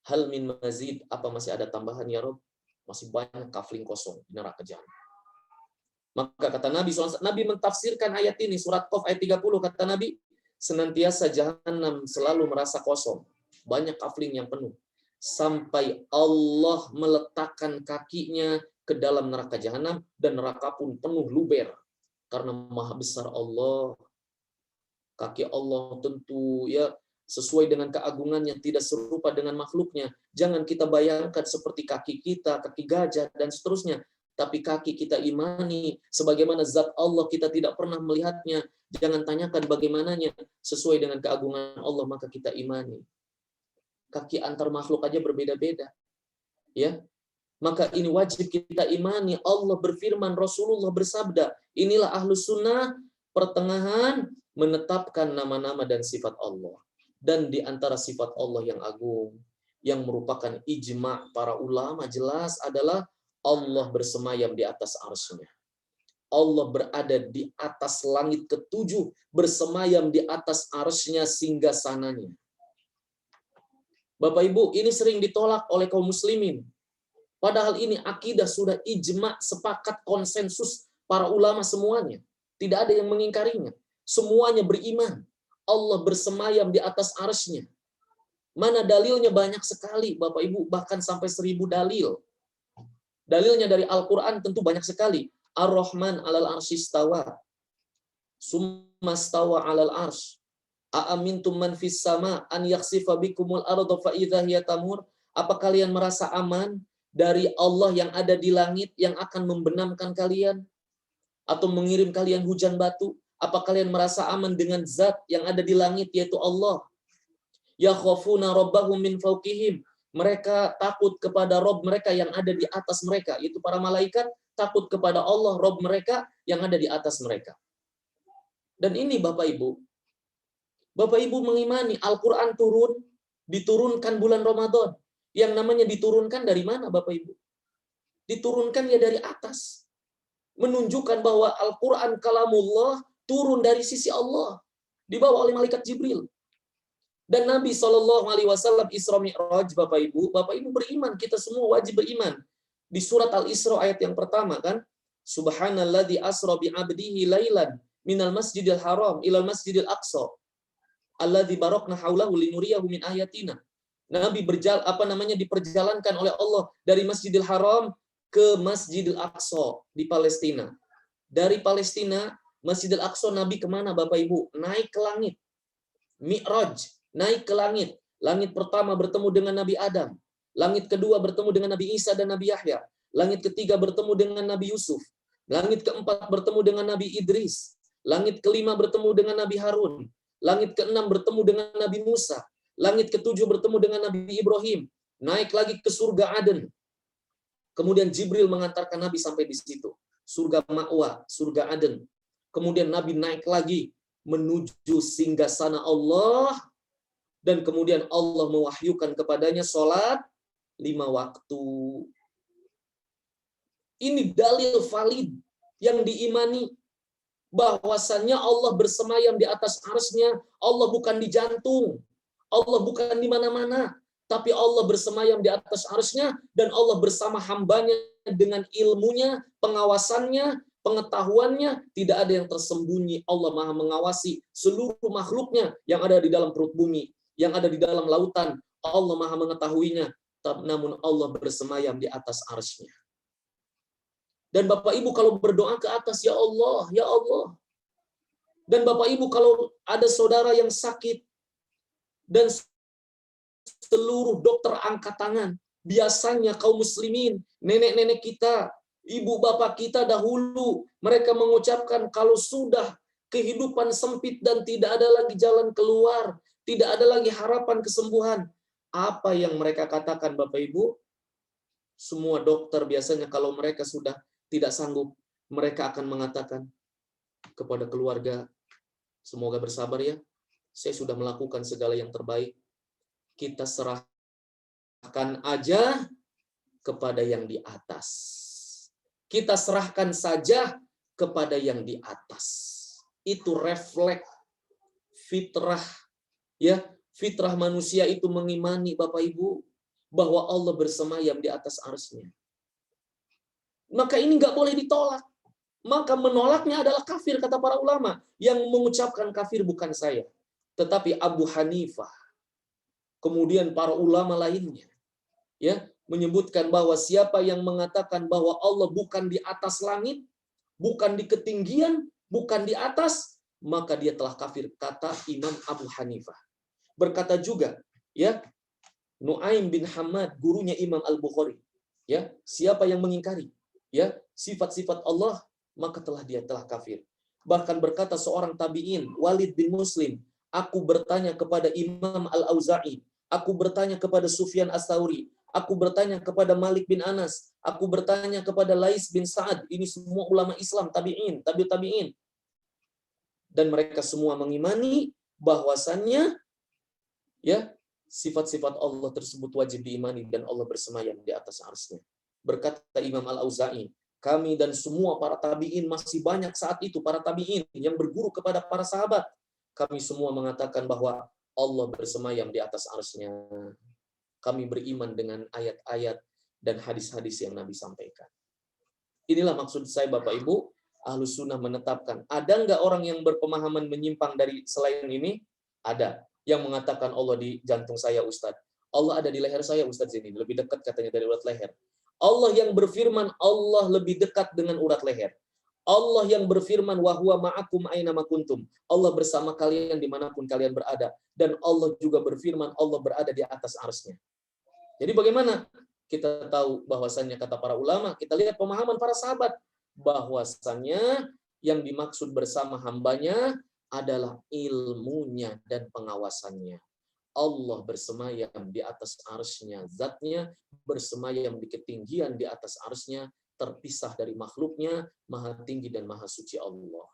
Hal min mazid, apa masih ada tambahan ya Rob? Masih banyak kafling kosong di neraka jahanam. Maka kata Nabi SAW, Nabi mentafsirkan ayat ini, surat Qaf ayat 30, kata Nabi, senantiasa jahanam selalu merasa kosong. Banyak kafling yang penuh. Sampai Allah meletakkan kakinya ke dalam neraka jahanam, dan neraka pun penuh luber. Karena maha besar Allah. Kaki Allah tentu ya sesuai dengan keagungannya, tidak serupa dengan makhluknya. Jangan kita bayangkan seperti kaki kita, kaki gajah, dan seterusnya. Tapi kaki kita imani, sebagaimana zat Allah kita tidak pernah melihatnya. Jangan tanyakan bagaimananya, sesuai dengan keagungan Allah, maka kita imani. Kaki antar makhluk aja berbeda-beda. Ya, maka ini wajib kita imani. Allah berfirman, Rasulullah bersabda, inilah Ahlus Sunnah, pertengahan menetapkan nama-nama dan sifat Allah. Dan di antara sifat Allah yang agung, yang merupakan ijma' para ulama jelas adalah Allah bersemayam di atas arsy-Nya. Allah berada di atas langit ketujuh, bersemayam di atas arsy-Nya singgasananya. Bapak Ibu, ini sering ditolak oleh kaum muslimin. Padahal ini akidah sudah ijma', sepakat, konsensus para ulama semuanya. Tidak ada yang mengingkarinya. Semuanya beriman. Allah bersemayam di atas arsy-Nya. Mana dalilnya? Banyak sekali Bapak Ibu, bahkan sampai 1000 dalil. Dalilnya dari Al-Quran tentu banyak sekali. Ar-Rahman alal arsy istawa. Summa stawa alal arsy. A'amintum man fis sama an yakhsifa bikumul arda fa idza hiya tamur. Apa kalian merasa aman dari Allah yang ada di langit yang akan membenamkan kalian atau mengirim kalian hujan batu? Apa kalian merasa aman dengan zat yang ada di langit, yaitu Allah? Yakhafuna rabbahum min fawqihim. Mereka takut kepada Rabb mereka yang ada di atas mereka, yaitu para malaikat takut kepada Allah, Rabb mereka yang ada di atas mereka. Dan ini Bapak Ibu mengimani Al-Quran diturunkan bulan Ramadan. Yang namanya diturunkan dari mana Bapak Ibu? Diturunkan ya dari atas. Menunjukkan bahwa Al-Quran kalamullah turun dari sisi Allah, dibawa oleh malaikat Jibril. Dan Nabi SAW Isra Mi'raj, Bapak Ibu beriman, kita semua wajib beriman. Di surat Al-Isra ayat yang pertama kan, Subhanalladzi asra bi 'abdihi lailan minal masjidil haram ilal masjidil aqsa alladzi barakna haulahu linuriyahu min ayatina. Nabi diperjalankan oleh Allah dari Masjidil Haram ke Masjidil Aqsa di Palestina. Dari Palestina, Masjidil Aqsa Nabi kemana Bapak Ibu? Naik ke langit. Mi'raj, naik ke langit. Langit pertama bertemu dengan Nabi Adam. Langit kedua bertemu dengan Nabi Isa dan Nabi Yahya. Langit ketiga bertemu dengan Nabi Yusuf. Langit keempat bertemu dengan Nabi Idris. Langit kelima bertemu dengan Nabi Harun. Langit keenam bertemu dengan Nabi Musa. Langit ketujuh bertemu dengan Nabi Ibrahim. Naik lagi ke surga Aden. Kemudian Jibril mengantarkan Nabi sampai di situ. Surga Ma'wa, surga Aden. Kemudian Nabi naik lagi menuju singgasana Allah. Dan kemudian Allah mewahyukan kepadanya sholat 5 waktu. Ini dalil valid yang diimani. Bahwasannya Allah bersemayam di atas arsy-Nya. Allah bukan di jantung. Allah bukan di mana-mana. Tapi Allah bersemayam di atas arsy-Nya. Dan Allah bersama hambanya dengan ilmunya, pengawasannya, pengetahuannya. Tidak ada yang tersembunyi. Allah Maha mengawasi seluruh makhluknya yang ada di dalam perut bumi, yang ada di dalam lautan. Allah Maha mengetahuinya. Namun Allah bersemayam di atas arsy-Nya. Dan Bapak Ibu kalau berdoa ke atas, ya Allah, ya Allah. Dan Bapak Ibu kalau ada saudara yang sakit, dan seluruh dokter angkat tangan, biasanya kaum muslimin, nenek-nenek kita, ibu bapak kita dahulu, mereka mengucapkan kalau sudah kehidupan sempit dan tidak ada lagi jalan keluar, tidak ada lagi harapan kesembuhan. Apa yang mereka katakan Bapak Ibu? Semua dokter biasanya kalau mereka sudah tidak sanggup, mereka akan mengatakan kepada keluarga, semoga bersabar ya, saya sudah melakukan segala yang terbaik. Kita serahkan aja kepada yang di atas. Kita serahkan saja kepada yang di atas. Itu refleks fitrah, ya, fitrah manusia itu mengimani Bapak Ibu bahwa Allah bersemayam di atas arsy-Nya. Maka ini nggak boleh ditolak. Maka menolaknya adalah kafir, kata para ulama. Yang mengucapkan kafir bukan saya, tetapi Abu Hanifah. Kemudian para ulama lainnya, ya, menyebutkan bahwa siapa yang mengatakan bahwa Allah bukan di atas langit, bukan di ketinggian, bukan di atas, maka dia telah kafir, kata Imam Abu Hanifah. Berkata juga, ya, Nuaim bin Hamad, gurunya Imam Al-Bukhari, ya, siapa yang mengingkari, ya, sifat-sifat Allah, maka dia telah kafir. Bahkan berkata seorang tabi'in, Walid bin Muslim, aku bertanya kepada Imam Al-Auza'i, aku bertanya kepada Sufyan Ats-Tsauri, aku bertanya kepada Malik bin Anas, aku bertanya kepada Lais bin Sa'ad. Ini semua ulama Islam, tabi'in, tabi'in. Dan mereka semua mengimani bahwasannya, ya, sifat-sifat Allah tersebut wajib diimani dan Allah bersemayam di atas arsy-Nya. Berkata Imam Al-Auza'i, kami dan semua para tabi'in, masih banyak saat itu para tabi'in yang berguru kepada para sahabat, kami semua mengatakan bahwa Allah bersemayam di atas arsy-Nya. Kami beriman dengan ayat-ayat dan hadis-hadis yang Nabi sampaikan. Inilah maksud saya Bapak Ibu, Ahlus Sunnah menetapkan. Ada nggak orang yang berpemahaman menyimpang dari selain ini? Ada. Yang mengatakan Allah di jantung saya Ustadz. Allah ada di leher saya Ustadz ini. Lebih dekat katanya dari urat leher. Allah yang berfirman, Allah lebih dekat dengan urat leher. Allah yang berfirman, wa huwa ma'akum aina ma kuntum. Allah bersama kalian dimanapun kalian berada. Dan Allah juga berfirman, Allah berada di atas arsy-Nya. Jadi bagaimana kita tahu bahwasannya, kata para ulama, kita lihat pemahaman para sahabat, bahwasannya yang dimaksud bersama hambanya adalah ilmunya dan pengawasannya. Allah bersemayam di atas arsy-Nya, zatnya bersemayam di ketinggian di atas arsy-Nya, terpisah dari makhluknya, maha tinggi dan maha suci Allah.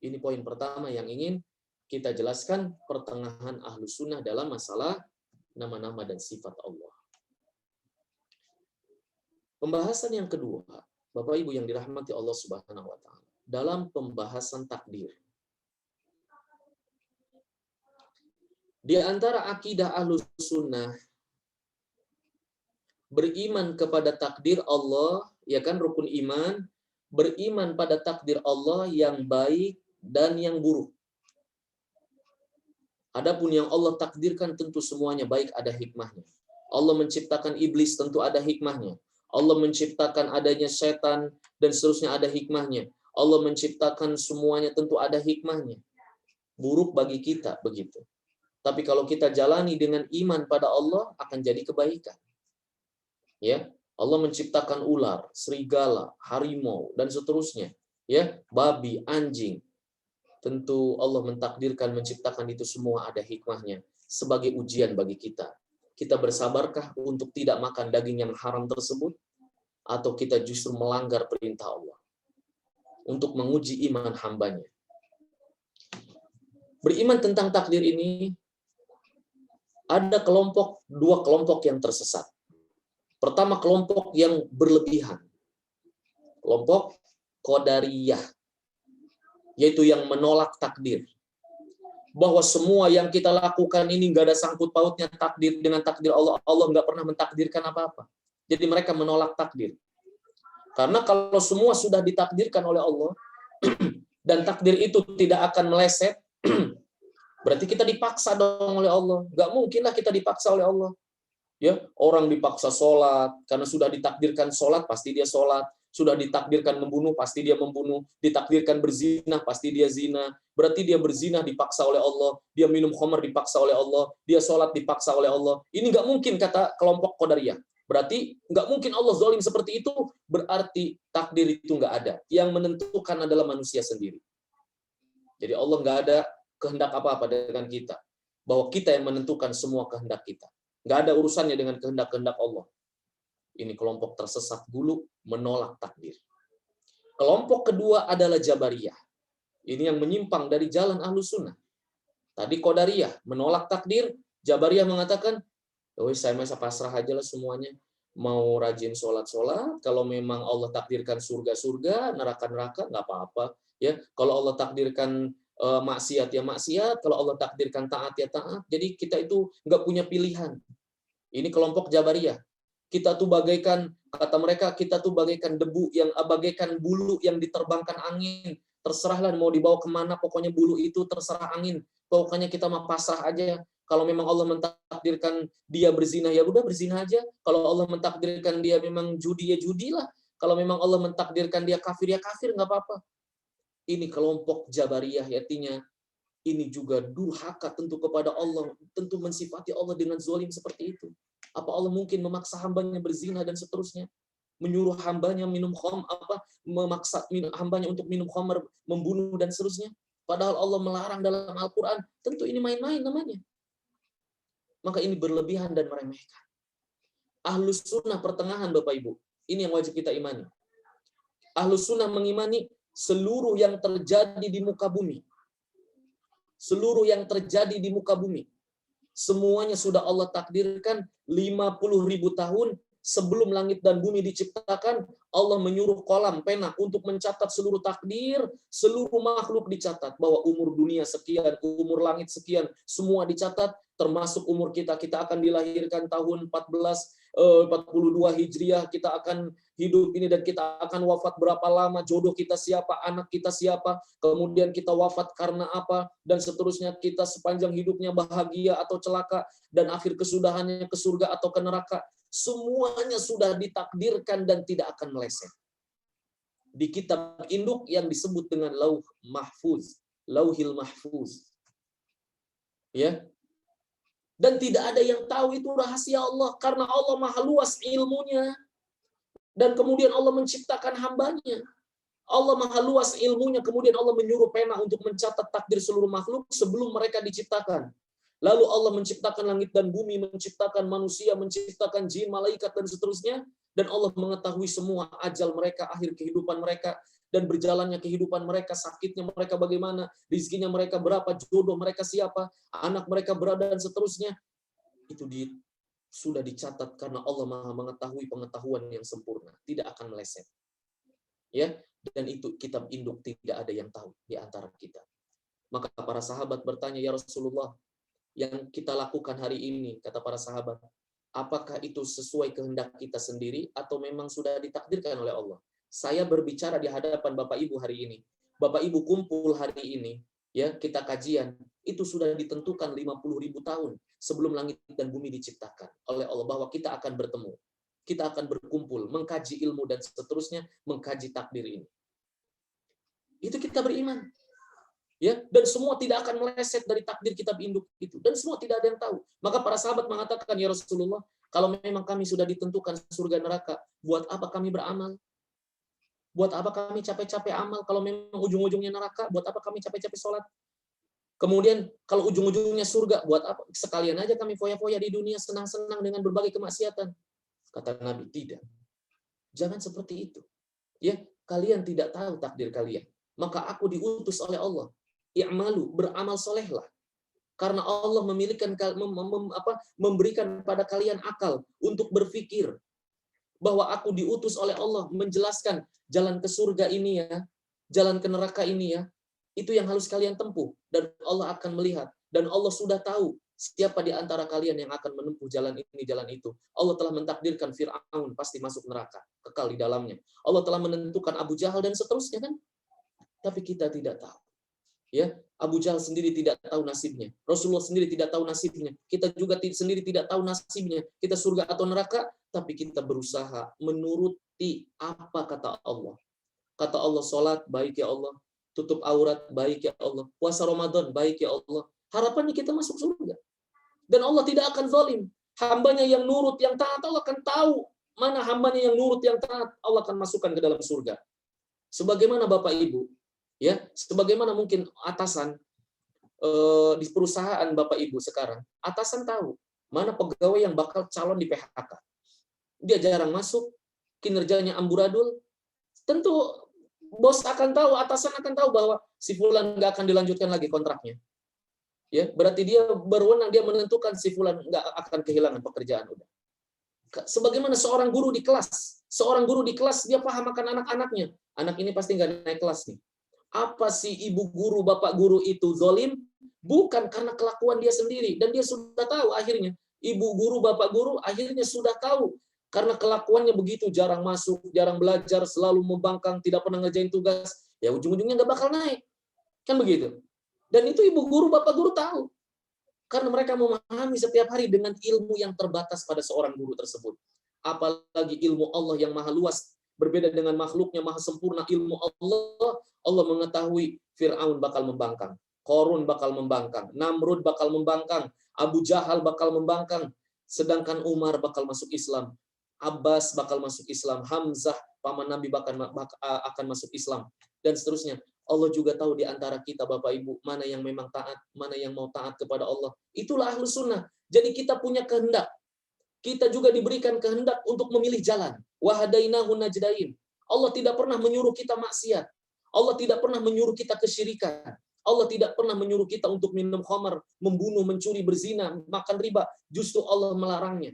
Ini poin pertama yang ingin kita jelaskan, pertengahan Ahlus Sunnah dalam masalah nama-nama dan sifat Allah. Pembahasan yang kedua, Bapak Ibu yang dirahmati Allah Subhanahu wa taala, dalam pembahasan takdir. Di antara akidah Ahlus Sunnah beriman kepada takdir Allah ya kan, rukun iman, beriman pada takdir Allah yang baik dan yang buruk. Adapun yang Allah takdirkan tentu semuanya baik, ada hikmahnya. Allah menciptakan iblis tentu ada hikmahnya. Allah menciptakan adanya setan dan seterusnya ada hikmahnya. Allah menciptakan semuanya tentu ada hikmahnya. Buruk bagi kita begitu. Tapi kalau kita jalani dengan iman pada Allah akan jadi kebaikan. Ya, Allah menciptakan ular, serigala, harimau dan seterusnya, ya, babi, anjing. Tentu Allah mentakdirkan menciptakan itu semua ada hikmahnya sebagai ujian bagi kita. Kita bersabarkah untuk tidak makan daging yang haram tersebut atau kita justru melanggar perintah Allah untuk menguji iman hambanya. Beriman tentang takdir ini ada dua kelompok yang tersesat. Pertama, kelompok yang berlebihan. Kelompok Qadariyah, yaitu yang menolak takdir. Bahwa semua yang kita lakukan ini nggak ada sangkut pautnya takdir dengan takdir Allah. Allah nggak pernah mentakdirkan apa-apa. Jadi mereka menolak takdir. Karena kalau semua sudah ditakdirkan oleh Allah, dan takdir itu tidak akan meleset, berarti kita dipaksa dong oleh Allah. Nggak mungkinlah kita dipaksa oleh Allah. Ya, orang dipaksa sholat, karena sudah ditakdirkan sholat, pasti dia sholat. Sudah ditakdirkan membunuh, pasti dia membunuh. Ditakdirkan berzina, pasti dia zina. Berarti dia berzina dipaksa oleh Allah. Dia minum khamar dipaksa oleh Allah. Dia sholat dipaksa oleh Allah. Ini nggak mungkin, kata kelompok Qadariyah. Berarti nggak mungkin Allah zalim seperti itu. Berarti takdir itu nggak ada. Yang menentukan adalah manusia sendiri. Jadi Allah nggak ada kehendak apa-apa dengan kita. Bahwa kita yang menentukan semua kehendak kita. Nggak ada urusannya dengan kehendak-kehendak Allah. Ini kelompok tersesat dulu, menolak takdir. Kelompok kedua adalah Jabariyah. Ini yang menyimpang dari jalan Ahlus Sunnah. Tadi Qadariyah menolak takdir, Jabariyah mengatakan, "Oh, saya masa pasrah aja lah semuanya. Mau rajin sholat-sholat, kalau memang Allah takdirkan surga-surga, neraka-neraka, nggak apa-apa. Ya, kalau Allah takdirkan maksiat ya maksiat, kalau Allah takdirkan taat ya taat. Jadi kita itu nggak punya pilihan." Ini kelompok Jabariyah. Kita tuh bagaikan, kata mereka, kita tuh bagaikan debu yang bagaikan bulu yang diterbangkan angin. Terserahlah mau dibawa kemana, pokoknya bulu itu terserah angin. Pokoknya kita mah pasrah aja. Kalau memang Allah mentakdirkan dia berzina, ya udah berzina aja. Kalau Allah mentakdirkan dia memang judi, ya judilah. Kalau memang Allah mentakdirkan dia kafir, ya kafir, nggak apa-apa. Ini kelompok Jabariyah, artinya ini juga durhaka tentu kepada Allah, tentu mensifati Allah dengan zalim seperti itu. Apa Allah mungkin memaksa hambanya berzina dan seterusnya? Menyuruh hambanya minum khamr, memaksa hambanya untuk minum khamr, membunuh dan seterusnya? Padahal Allah melarang dalam Al-Quran. Tentu ini main-main namanya. Maka ini berlebihan dan meremehkan. Ahlus Sunnah pertengahan, Bapak Ibu. Ini yang wajib kita imani. Ahlus Sunnah mengimani seluruh yang terjadi di muka bumi. Seluruh yang terjadi di muka bumi. Semuanya sudah Allah takdirkan 50.000 tahun sebelum langit dan bumi diciptakan. Allah menyuruh kolam pena untuk mencatat seluruh takdir, seluruh makhluk dicatat. Bahwa umur dunia sekian, umur langit sekian, semua dicatat. Termasuk umur kita. Kita akan dilahirkan tahun 42 Hijriah. Kita akan hidup ini dan kita akan wafat berapa lama, jodoh kita siapa, anak kita siapa, kemudian kita wafat karena apa, dan seterusnya. Kita sepanjang hidupnya bahagia atau celaka, dan akhir kesudahannya ke surga atau ke neraka. Semuanya sudah ditakdirkan dan tidak akan meleset. Di kitab induk yang disebut dengan Lauhil Mahfuz. Ya. Dan tidak ada yang tahu itu rahasia Allah, karena Allah maha luas ilmunya. Dan kemudian Allah menciptakan hambanya. Allah maha luas ilmunya, kemudian Allah menyuruh pena untuk mencatat takdir seluruh makhluk sebelum mereka diciptakan. Lalu Allah menciptakan langit dan bumi, menciptakan manusia, menciptakan jin, malaikat, dan seterusnya. Dan Allah mengetahui semua ajal mereka, akhir kehidupan mereka, dan berjalannya kehidupan mereka, sakitnya mereka bagaimana, rizkinya mereka berapa, jodoh mereka siapa, anak mereka berada, dan seterusnya. Itu sudah dicatat karena Allah maha mengetahui pengetahuan yang sempurna. Tidak akan meleset. Ya, dan itu kitab induk tidak ada yang tahu di antara kita. Maka para sahabat bertanya, "Ya Rasulullah, yang kita lakukan hari ini," kata para sahabat, Apakah itu sesuai kehendak kita sendiri atau memang sudah ditakdirkan oleh Allah? Saya berbicara di hadapan Bapak Ibu hari ini. Bapak Ibu kumpul hari ini, ya, kita kajian, itu sudah ditentukan 50.000 tahun sebelum langit dan bumi diciptakan oleh Allah bahwa kita akan bertemu. Kita akan berkumpul, mengkaji ilmu dan seterusnya, mengkaji takdir ini. Itu kita beriman. Ya, dan semua tidak akan meleset dari takdir kitab induk itu, dan semua tidak ada yang tahu. Maka para sahabat mengatakan, ya Rasulullah, kalau memang kami sudah ditentukan surga neraka, buat apa kami beramal? Buat apa kami capek-capek amal kalau memang ujung-ujungnya neraka? Buat apa kami capek-capek sholat? Kemudian kalau ujung-ujungnya surga, buat apa? Sekalian aja kami foya-foya di dunia, senang-senang dengan berbagai kemaksiatan. Kata Nabi, tidak. Jangan seperti itu. Ya, kalian tidak tahu takdir kalian. Maka aku diutus oleh Allah. I'malu, beramal solehlah. Karena Allah memberikan pada kalian akal untuk berpikir bahwa aku diutus oleh Allah menjelaskan jalan ke surga ini ya, jalan ke neraka ini ya, itu yang harus kalian tempuh. Dan Allah akan melihat. Dan Allah sudah tahu siapa di antara kalian yang akan menempuh jalan ini, jalan itu. Allah telah mentakdirkan Fir'aun pasti masuk neraka, kekal di dalamnya. Allah telah menentukan Abu Jahal dan seterusnya kan. Tapi kita tidak tahu. Ya, Abu Jahal sendiri tidak tahu nasibnya. Rasulullah sendiri tidak tahu nasibnya. Kita juga sendiri tidak tahu nasibnya. Kita surga atau neraka, tapi kita berusaha menuruti apa kata Allah. Kata Allah, sholat, baik ya Allah. Tutup aurat, baik ya Allah. Puasa Ramadan, baik ya Allah. Harapannya kita masuk surga. Dan Allah tidak akan zalim. Hambanya yang nurut, yang taat, Allah akan tahu mana hambanya yang nurut, yang taat. Allah akan masukkan ke dalam surga. Sebagaimana Bapak Ibu, ya, sebagaimana mungkin atasan di perusahaan Bapak Ibu sekarang, atasan tahu mana pegawai yang bakal calon di PHK. Dia jarang masuk, kinerjanya amburadul. Tentu bos akan tahu, atasan akan tahu bahwa si fulan nggak akan dilanjutkan lagi kontraknya. Ya, berarti dia berwenang, dia menentukan si fulan nggak akan kehilangan pekerjaan udah. Sebagaimana seorang guru di kelas, dia paham akan anak-anaknya. Anak ini pasti nggak naik kelas nih. Apa sih ibu guru, bapak guru itu zalim? Bukan karena kelakuan dia sendiri. Dan dia sudah tahu akhirnya. Ibu guru, bapak guru akhirnya sudah tahu. Karena kelakuannya begitu, jarang masuk, jarang belajar, selalu membangkang, tidak pernah ngerjain tugas. Ya ujung-ujungnya nggak bakal naik. Kan begitu. Dan itu ibu guru, bapak guru tahu. Karena mereka memahami setiap hari dengan ilmu yang terbatas pada seorang guru tersebut. Apalagi ilmu Allah yang maha luas. Berbeda dengan makhluknya maha sempurna ilmu Allah. Allah mengetahui Fir'aun bakal membangkang. Qarun bakal membangkang. Namrud bakal membangkang. Abu Jahal bakal membangkang. Sedangkan Umar bakal masuk Islam. Abbas bakal masuk Islam. Hamzah, paman Nabi akan masuk Islam. Dan seterusnya. Allah juga tahu di antara kita Bapak Ibu mana yang memang taat, mana yang mau taat kepada Allah. Itulah ahlus sunnah. Jadi kita punya kehendak. Kita juga diberikan kehendak untuk memilih jalan. Wahadainahu najdain. Allah tidak pernah menyuruh kita maksiat. Allah tidak pernah menyuruh kita kesyirikan. Allah tidak pernah menyuruh kita untuk minum khamar, membunuh, mencuri, berzina, makan riba. Justru Allah melarangnya.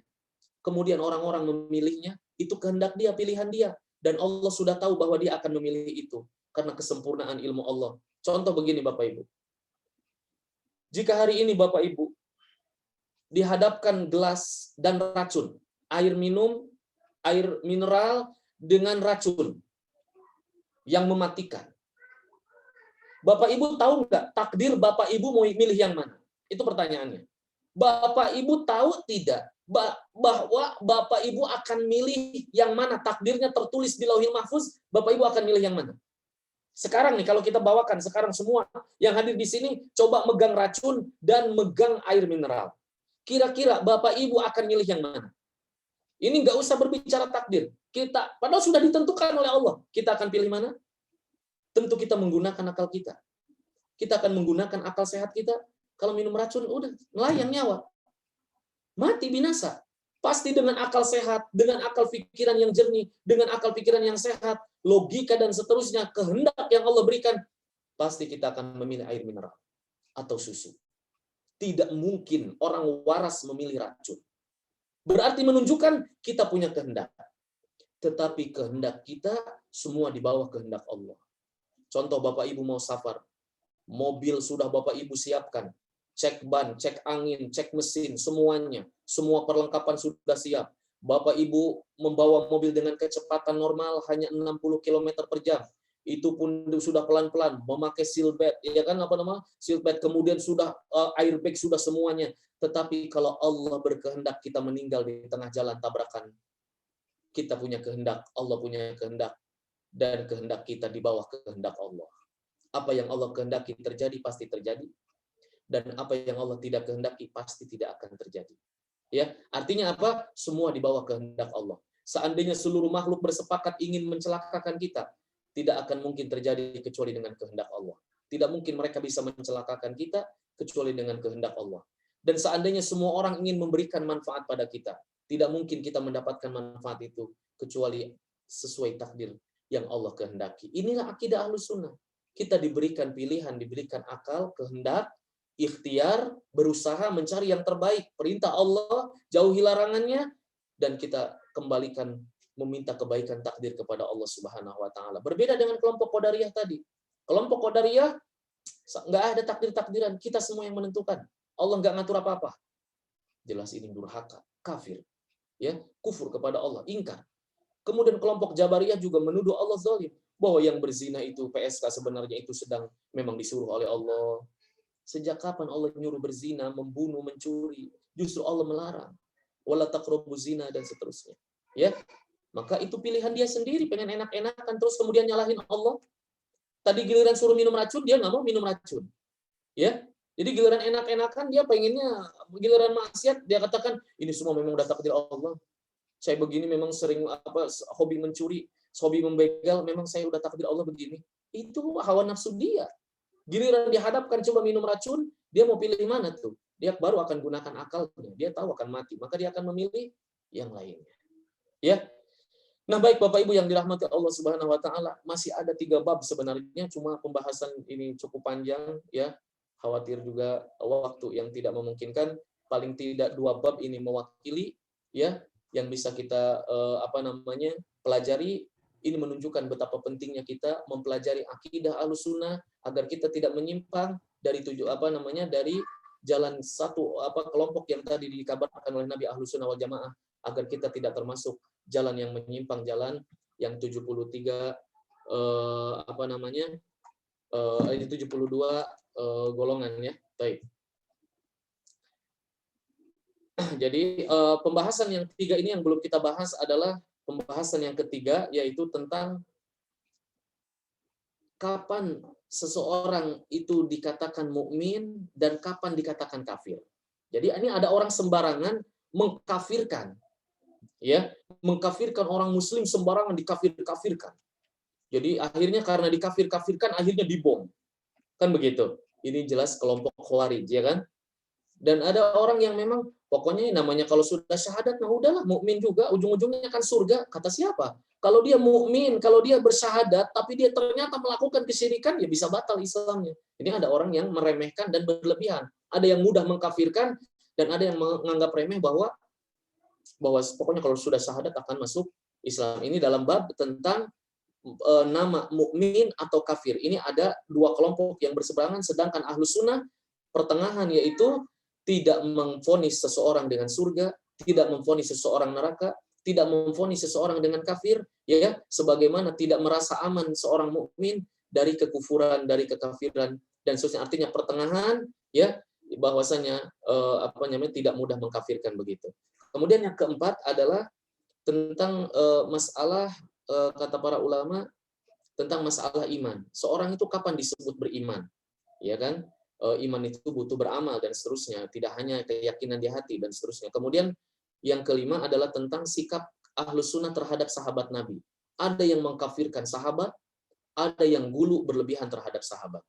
Kemudian orang-orang memilihnya, itu kehendak dia, pilihan dia. Dan Allah sudah tahu bahwa dia akan memilih itu. Karena kesempurnaan ilmu Allah. Contoh begini Bapak Ibu. Jika hari ini Bapak Ibu dihadapkan gelas dan racun, air minum, air mineral dengan racun yang mematikan. Bapak Ibu tahu nggak takdir Bapak Ibu mau milih yang mana? Itu pertanyaannya. Bapak Ibu tahu tidak bahwa Bapak Ibu akan milih yang mana? Takdirnya tertulis di Lauhil Mahfuz, Bapak Ibu akan milih yang mana? Sekarang nih, kalau kita bawakan sekarang semua yang hadir di sini, coba megang racun dan megang air mineral. Kira-kira Bapak Ibu akan milih yang mana? Ini nggak usah berbicara takdir. Padahal sudah ditentukan oleh Allah. Kita akan pilih mana? Tentu kita menggunakan akal kita. Kita akan menggunakan akal sehat kita. Kalau minum racun, udah, melayang nyawa. Mati binasa. Pasti dengan akal sehat, dengan akal pikiran yang jernih, dengan akal pikiran yang sehat, logika dan seterusnya, kehendak yang Allah berikan, pasti kita akan memilih air mineral atau susu. Tidak mungkin orang waras memilih racun. Berarti menunjukkan kita punya kehendak. Tetapi kehendak kita semua di bawah kehendak Allah. Contoh Bapak Ibu mau safar, mobil sudah Bapak Ibu siapkan, cek ban, cek angin, cek mesin, semuanya. Semua perlengkapan sudah siap. Bapak Ibu membawa mobil dengan kecepatan normal hanya 60 km per jam. Itu pun sudah pelan-pelan, memakai seatbelt, ya kan seatbelt, kemudian sudah airbag, sudah semuanya. Tetapi kalau Allah berkehendak kita meninggal di tengah jalan tabrakan, kita punya kehendak, Allah punya kehendak, dan kehendak kita di bawah kehendak Allah. Apa yang Allah kehendaki terjadi pasti terjadi, dan apa yang Allah tidak kehendaki pasti tidak akan terjadi. Ya, artinya apa? Semua di bawah kehendak Allah. Seandainya seluruh makhluk bersepakat ingin mencelakakan kita, tidak akan mungkin terjadi kecuali dengan kehendak Allah. Tidak mungkin mereka bisa mencelakakan kita kecuali dengan kehendak Allah. Dan seandainya semua orang ingin memberikan manfaat pada kita, tidak mungkin kita mendapatkan manfaat itu kecuali sesuai takdir yang Allah kehendaki. Inilah akidah Ahlus Sunnah. Kita diberikan pilihan, diberikan akal, kehendak, ikhtiar, berusaha mencari yang terbaik. Perintah Allah, jauhi larangannya, dan kita kembalikan meminta kebaikan takdir kepada Allah Subhanahu wa taala. Berbeda dengan kelompok Qadariyah tadi. Kelompok Qadariyah nggak ada takdir-takdiran, kita semua yang menentukan. Allah nggak ngatur apa-apa. Jelas ini durhaka, kafir. Ya, kufur kepada Allah, ingkar. Kemudian kelompok Jabariyah juga menuduh Allah zalim, bahwa yang berzina itu PSK sebenarnya itu sedang memang disuruh oleh Allah. Sejak kapan Allah nyuruh berzina, membunuh, mencuri? Justru Allah melarang. Wala taqrabu zina, dan seterusnya. Ya, maka itu pilihan dia sendiri, pengen enak-enakan terus kemudian nyalahin Allah. Tadi giliran suruh minum racun, dia nggak mau minum racun. Ya, jadi giliran enak-enakan dia pengennya, giliran maksiat dia katakan ini semua memang udah takdir Allah. Saya begini memang sering hobi mencuri, hobi membegal, memang saya udah takdir Allah begini. Itu hawa nafsu dia. Giliran dihadapkan coba minum racun, dia mau pilih mana tuh? Dia baru akan gunakan akalnya. Dia tahu akan mati, maka dia akan memilih yang lainnya. Ya. Nah, baik Bapak Ibu yang dirahmati Allah Subhanahu wa taala, masih ada 3 bab sebenarnya, cuma pembahasan ini cukup panjang ya. Khawatir juga waktu yang tidak memungkinkan, paling tidak 2 bab ini mewakili ya yang bisa kita pelajari. Ini menunjukkan betapa pentingnya kita mempelajari akidah Ahlus Sunnah agar kita tidak menyimpang dari dari jalan satu kelompok yang tadi dikabarkan oleh Nabi Ahlus Sunnah wal Jamaah, agar kita tidak termasuk jalan yang menyimpang, jalan yang 73 72 golongan ya. Baik. Jadi pembahasan yang 3 ini yang belum kita bahas adalah pembahasan yang ketiga, yaitu tentang kapan seseorang itu dikatakan mukmin dan kapan dikatakan kafir. Jadi ini ada orang sembarangan mengkafirkan, ya, mengkafirkan orang Muslim sembarangan, dikafir-kafirkan. Jadi akhirnya karena dikafir-kafirkan akhirnya dibom, kan begitu. Ini jelas kelompok Khawarij, ya kan? Dan ada orang yang memang pokoknya namanya kalau sudah syahadat, nah udahlah mukmin juga, ujung-ujungnya kan surga. Kata siapa? Kalau dia mukmin, kalau dia bersyahadat, tapi dia ternyata melakukan kesyirikan, ya bisa batal Islamnya. Ini ada orang yang meremehkan dan berlebihan. Ada yang mudah mengkafirkan dan ada yang menganggap remeh bahwa pokoknya kalau sudah syahadat akan masuk Islam. Ini dalam bab tentang nama mukmin atau kafir. Ini ada 2 kelompok yang berseberangan, sedangkan Ahlus Sunnah pertengahan, yaitu tidak memvonis seseorang dengan surga, tidak memvonis seseorang neraka, tidak memvonis seseorang dengan kafir, ya, sebagaimana tidak merasa aman seorang mukmin dari kekufuran, dari kekafiran dan seterusnya. Artinya pertengahan, ya, bahwasanya tidak mudah mengkafirkan begitu. Kemudian yang keempat adalah tentang masalah kata para ulama tentang masalah iman. Seorang itu kapan disebut beriman? Ya kan? Iman itu butuh beramal dan seterusnya, tidak hanya keyakinan di hati dan seterusnya. Kemudian yang kelima adalah tentang sikap Ahlus Sunnah terhadap sahabat Nabi. Ada yang mengkafirkan sahabat, ada yang gulu berlebihan terhadap sahabat.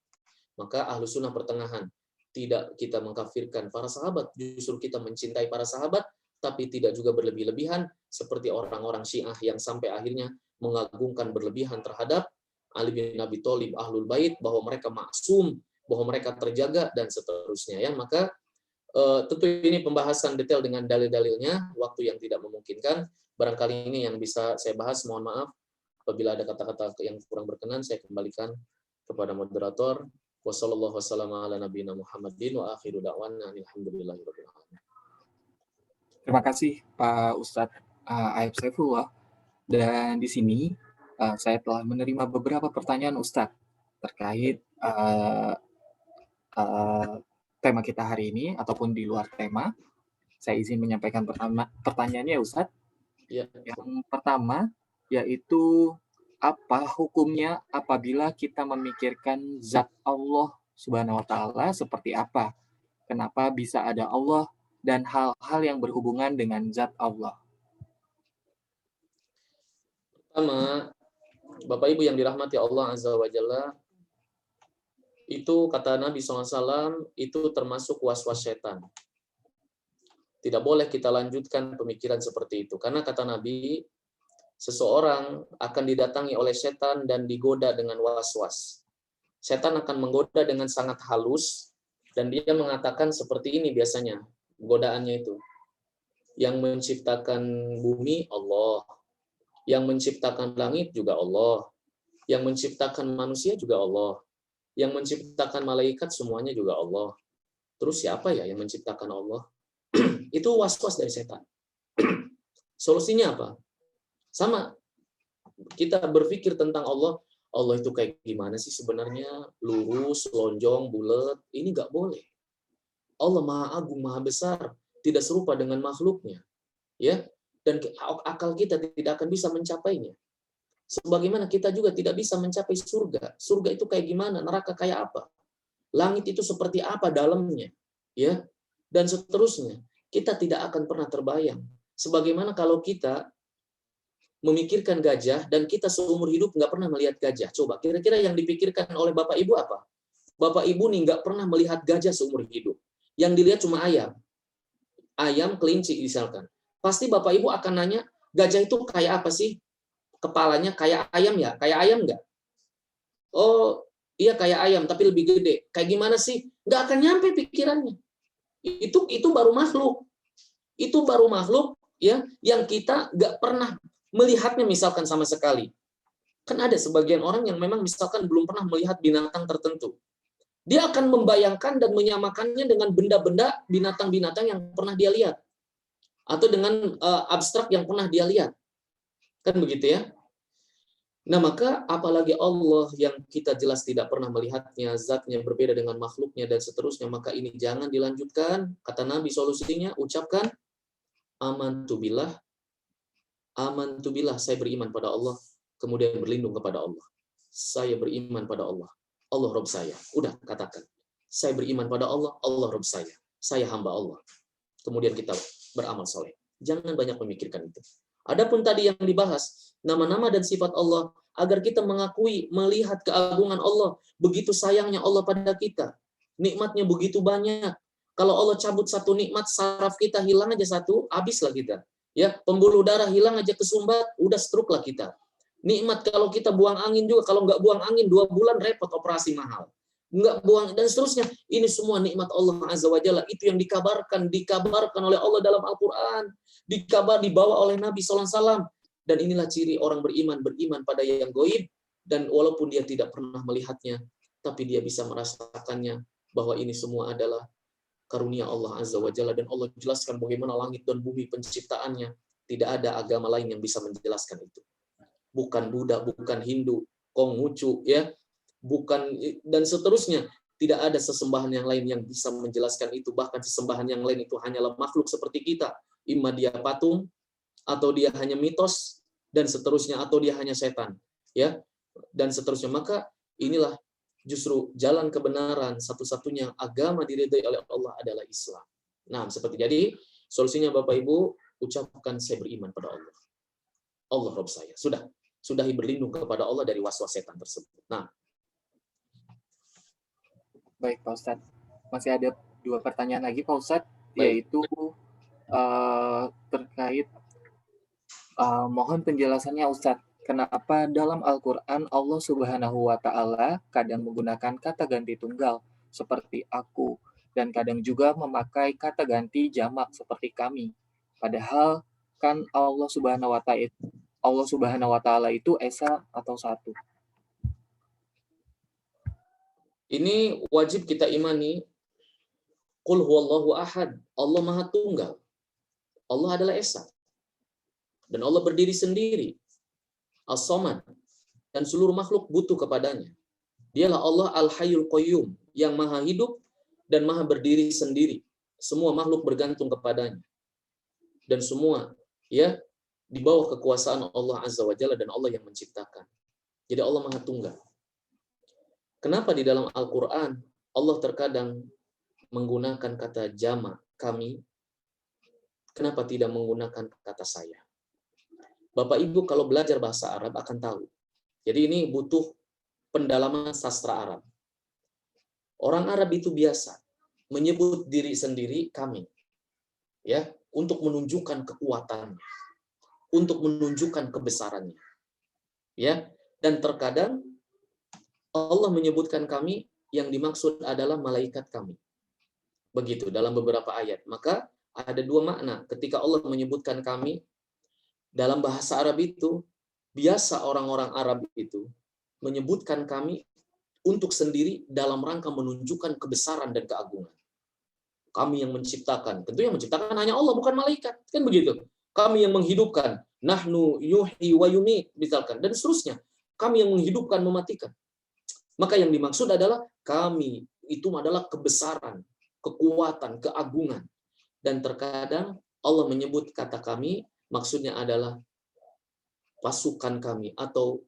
Maka Ahlus Sunnah pertengahan, tidak kita mengkafirkan para sahabat, justru kita mencintai para sahabat, tapi tidak juga berlebih-lebihan seperti orang-orang Syiah yang sampai akhirnya mengagungkan berlebihan terhadap Ali bin Abi Thalib, Ahlul Bait, bahwa mereka maksum, bahwa mereka terjaga dan seterusnya, ya. Maka tentu ini pembahasan detail dengan dalil-dalilnya, waktu yang tidak memungkinkan. Barangkali ini yang bisa saya bahas, mohon maaf apabila ada kata-kata yang kurang berkenan, saya kembalikan kepada moderator. Wassallallahu wasallam ala nabiyina Muhammadin wa akhiru da'wana alhamdulillahirabbil alamin. Terima kasih Pak Ustadz Aib Saifullah. Dan di sini saya telah menerima beberapa pertanyaan Ustadz terkait tema kita hari ini ataupun di luar tema. Saya izin menyampaikan pertanyaannya Ustadz. Ya. Yang pertama yaitu apa hukumnya apabila kita memikirkan zat Allah Subhanahu wa taala seperti apa? Kenapa bisa ada Allah dan hal-hal yang berhubungan dengan zat Allah? Pertama, Bapak Ibu yang dirahmati Allah Azza wa Jalla, itu kata Nabi SAW, itu termasuk was-was setan. Tidak boleh kita lanjutkan pemikiran seperti itu. Karena kata Nabi, seseorang akan didatangi oleh setan dan digoda dengan was-was. Setan akan menggoda dengan sangat halus, dan dia mengatakan seperti ini biasanya, godaannya itu. Yang menciptakan bumi, Allah. Yang menciptakan langit juga Allah. Yang menciptakan manusia juga Allah. Yang menciptakan malaikat semuanya juga Allah. Terus siapa ya yang menciptakan Allah? Itu was-was dari setan. Solusinya apa? Sama. Kita berpikir tentang Allah. Allah itu kayak gimana sih sebenarnya? Lurus, lonjong, bulat. Ini nggak boleh. Allah Maha Agung, Maha Besar. Tidak serupa dengan makhluknya. Ya, dan akal kita tidak akan bisa mencapainya. Sebagaimana kita juga tidak bisa mencapai surga. Surga itu kayak gimana? Neraka kayak apa? Langit itu seperti apa dalamnya? Ya, dan seterusnya. Kita tidak akan pernah terbayang. Sebagaimana kalau kita memikirkan gajah dan kita seumur hidup nggak pernah melihat gajah. Coba, kira-kira yang dipikirkan oleh Bapak Ibu apa? Bapak Ibu nih nggak pernah melihat gajah seumur hidup. Yang dilihat cuma ayam. Ayam, kelinci misalkan. Pasti Bapak Ibu akan nanya, gajah itu kayak apa sih? Kepalanya kayak ayam ya? Kayak ayam nggak? Oh, iya kayak ayam, tapi lebih gede. Kayak gimana sih? Nggak akan nyampe pikirannya. Itu baru makhluk. Itu baru makhluk ya yang kita nggak pernah melihatnya misalkan sama sekali. Kan ada sebagian orang yang memang misalkan belum pernah melihat binatang tertentu. Dia akan membayangkan dan menyamakannya dengan benda-benda binatang-binatang yang pernah dia lihat. Atau dengan abstrak yang pernah dia lihat. Kan begitu ya? Nah, maka apalagi Allah yang kita jelas tidak pernah melihatnya, zatnya berbeda dengan makhluknya, dan seterusnya, maka ini jangan dilanjutkan. Kata Nabi solusinya, ucapkan, amantu billah, saya beriman pada Allah, kemudian berlindung kepada Allah. Saya beriman pada Allah, Allah Rabb saya. Udah, katakan. Saya beriman pada Allah, Allah Rabb saya hamba Allah. Kemudian kita beramal soleh. Jangan banyak memikirkan itu. Adapun tadi yang dibahas, nama-nama dan sifat Allah, agar kita mengakui, melihat keagungan Allah, begitu sayangnya Allah pada kita. Nikmatnya begitu banyak. Kalau Allah cabut satu nikmat, saraf kita hilang aja satu, habislah kita. Ya, pembuluh darah hilang aja kesumbat, udah stroke lah kita. Nikmat kalau kita buang angin juga, kalau nggak buang angin 2 bulan repot operasi mahal. Nggak buang dan seterusnya. Ini semua nikmat Allah Azza wa Jalla. Itu yang dikabarkan oleh Allah dalam Al-Qur'an, dibawa oleh Nabi SAW. Dan inilah ciri orang beriman pada yang gaib, dan walaupun dia tidak pernah melihatnya, tapi dia bisa merasakannya bahwa ini semua adalah karunia Allah Azza wa Jalla, dan Allah jelaskan bagaimana langit dan bumi penciptaannya. Tidak ada agama lain yang bisa menjelaskan itu. Bukan Buddha, bukan Hindu, Konghucu, ya. Bukan dan seterusnya, tidak ada sesembahan yang lain yang bisa menjelaskan itu. Bahkan sesembahan yang lain itu hanyalah makhluk seperti kita, imma dia patung atau dia hanya mitos dan seterusnya, atau dia hanya setan, ya, dan seterusnya. Maka inilah justru jalan kebenaran, satu-satunya agama diridhai oleh Allah adalah Islam. Nah, seperti jadi solusinya Bapak Ibu, ucapkan saya beriman pada Allah, Allah Rabb saya. Sudahi berlindung kepada Allah dari was-was setan tersebut. Nah, baik Pak Ustadz, masih ada 2 pertanyaan lagi Pak Ustadz, baik. yaitu terkait mohon penjelasannya Ustadz, kenapa dalam Al-Quran Allah Subhanahu wa Ta'ala kadang menggunakan kata ganti tunggal seperti aku, dan kadang juga memakai kata ganti jamak seperti kami. Padahal kan Allah Subhanahu wa Ta'ala itu esa atau satu. Ini wajib kita imani. Qul huwallahu ahad. Allah Maha Tunggal. Allah adalah Esa. Dan Allah berdiri sendiri. As-Samad. Dan seluruh makhluk butuh kepadanya. Dialah Allah Al-Hayyul Qayyum, yang maha hidup dan maha berdiri sendiri. Semua makhluk bergantung kepadanya. Dan semua ya di bawah kekuasaan Allah Azza wa Jalla, dan Allah yang menciptakan. Jadi Allah Maha Tunggal. Kenapa di dalam Al-Qur'an Allah terkadang menggunakan kata jama, kami? Kenapa tidak menggunakan kata saya? Bapak Ibu kalau belajar bahasa Arab akan tahu. Jadi ini butuh pendalaman sastra Arab. Orang Arab itu biasa menyebut diri sendiri kami, ya, untuk menunjukkan kekuatan, untuk menunjukkan kebesarannya, ya. Dan terkadang Allah menyebutkan kami, yang dimaksud adalah malaikat kami. Begitu dalam beberapa ayat. Maka ada dua makna ketika Allah menyebutkan kami. Dalam bahasa Arab itu biasa orang-orang Arab itu menyebutkan kami untuk sendiri dalam rangka menunjukkan kebesaran dan keagungan. Kami yang menciptakan. Tentu yang menciptakan hanya Allah, bukan malaikat. Kan begitu. Kami yang menghidupkan. Nahnu yuhyi wa yumit, misalkan. Dan seterusnya. Kami yang menghidupkan, mematikan. Maka yang dimaksud adalah kami itu adalah kebesaran, kekuatan, keagungan. Dan terkadang Allah menyebut kata kami, maksudnya adalah pasukan kami atau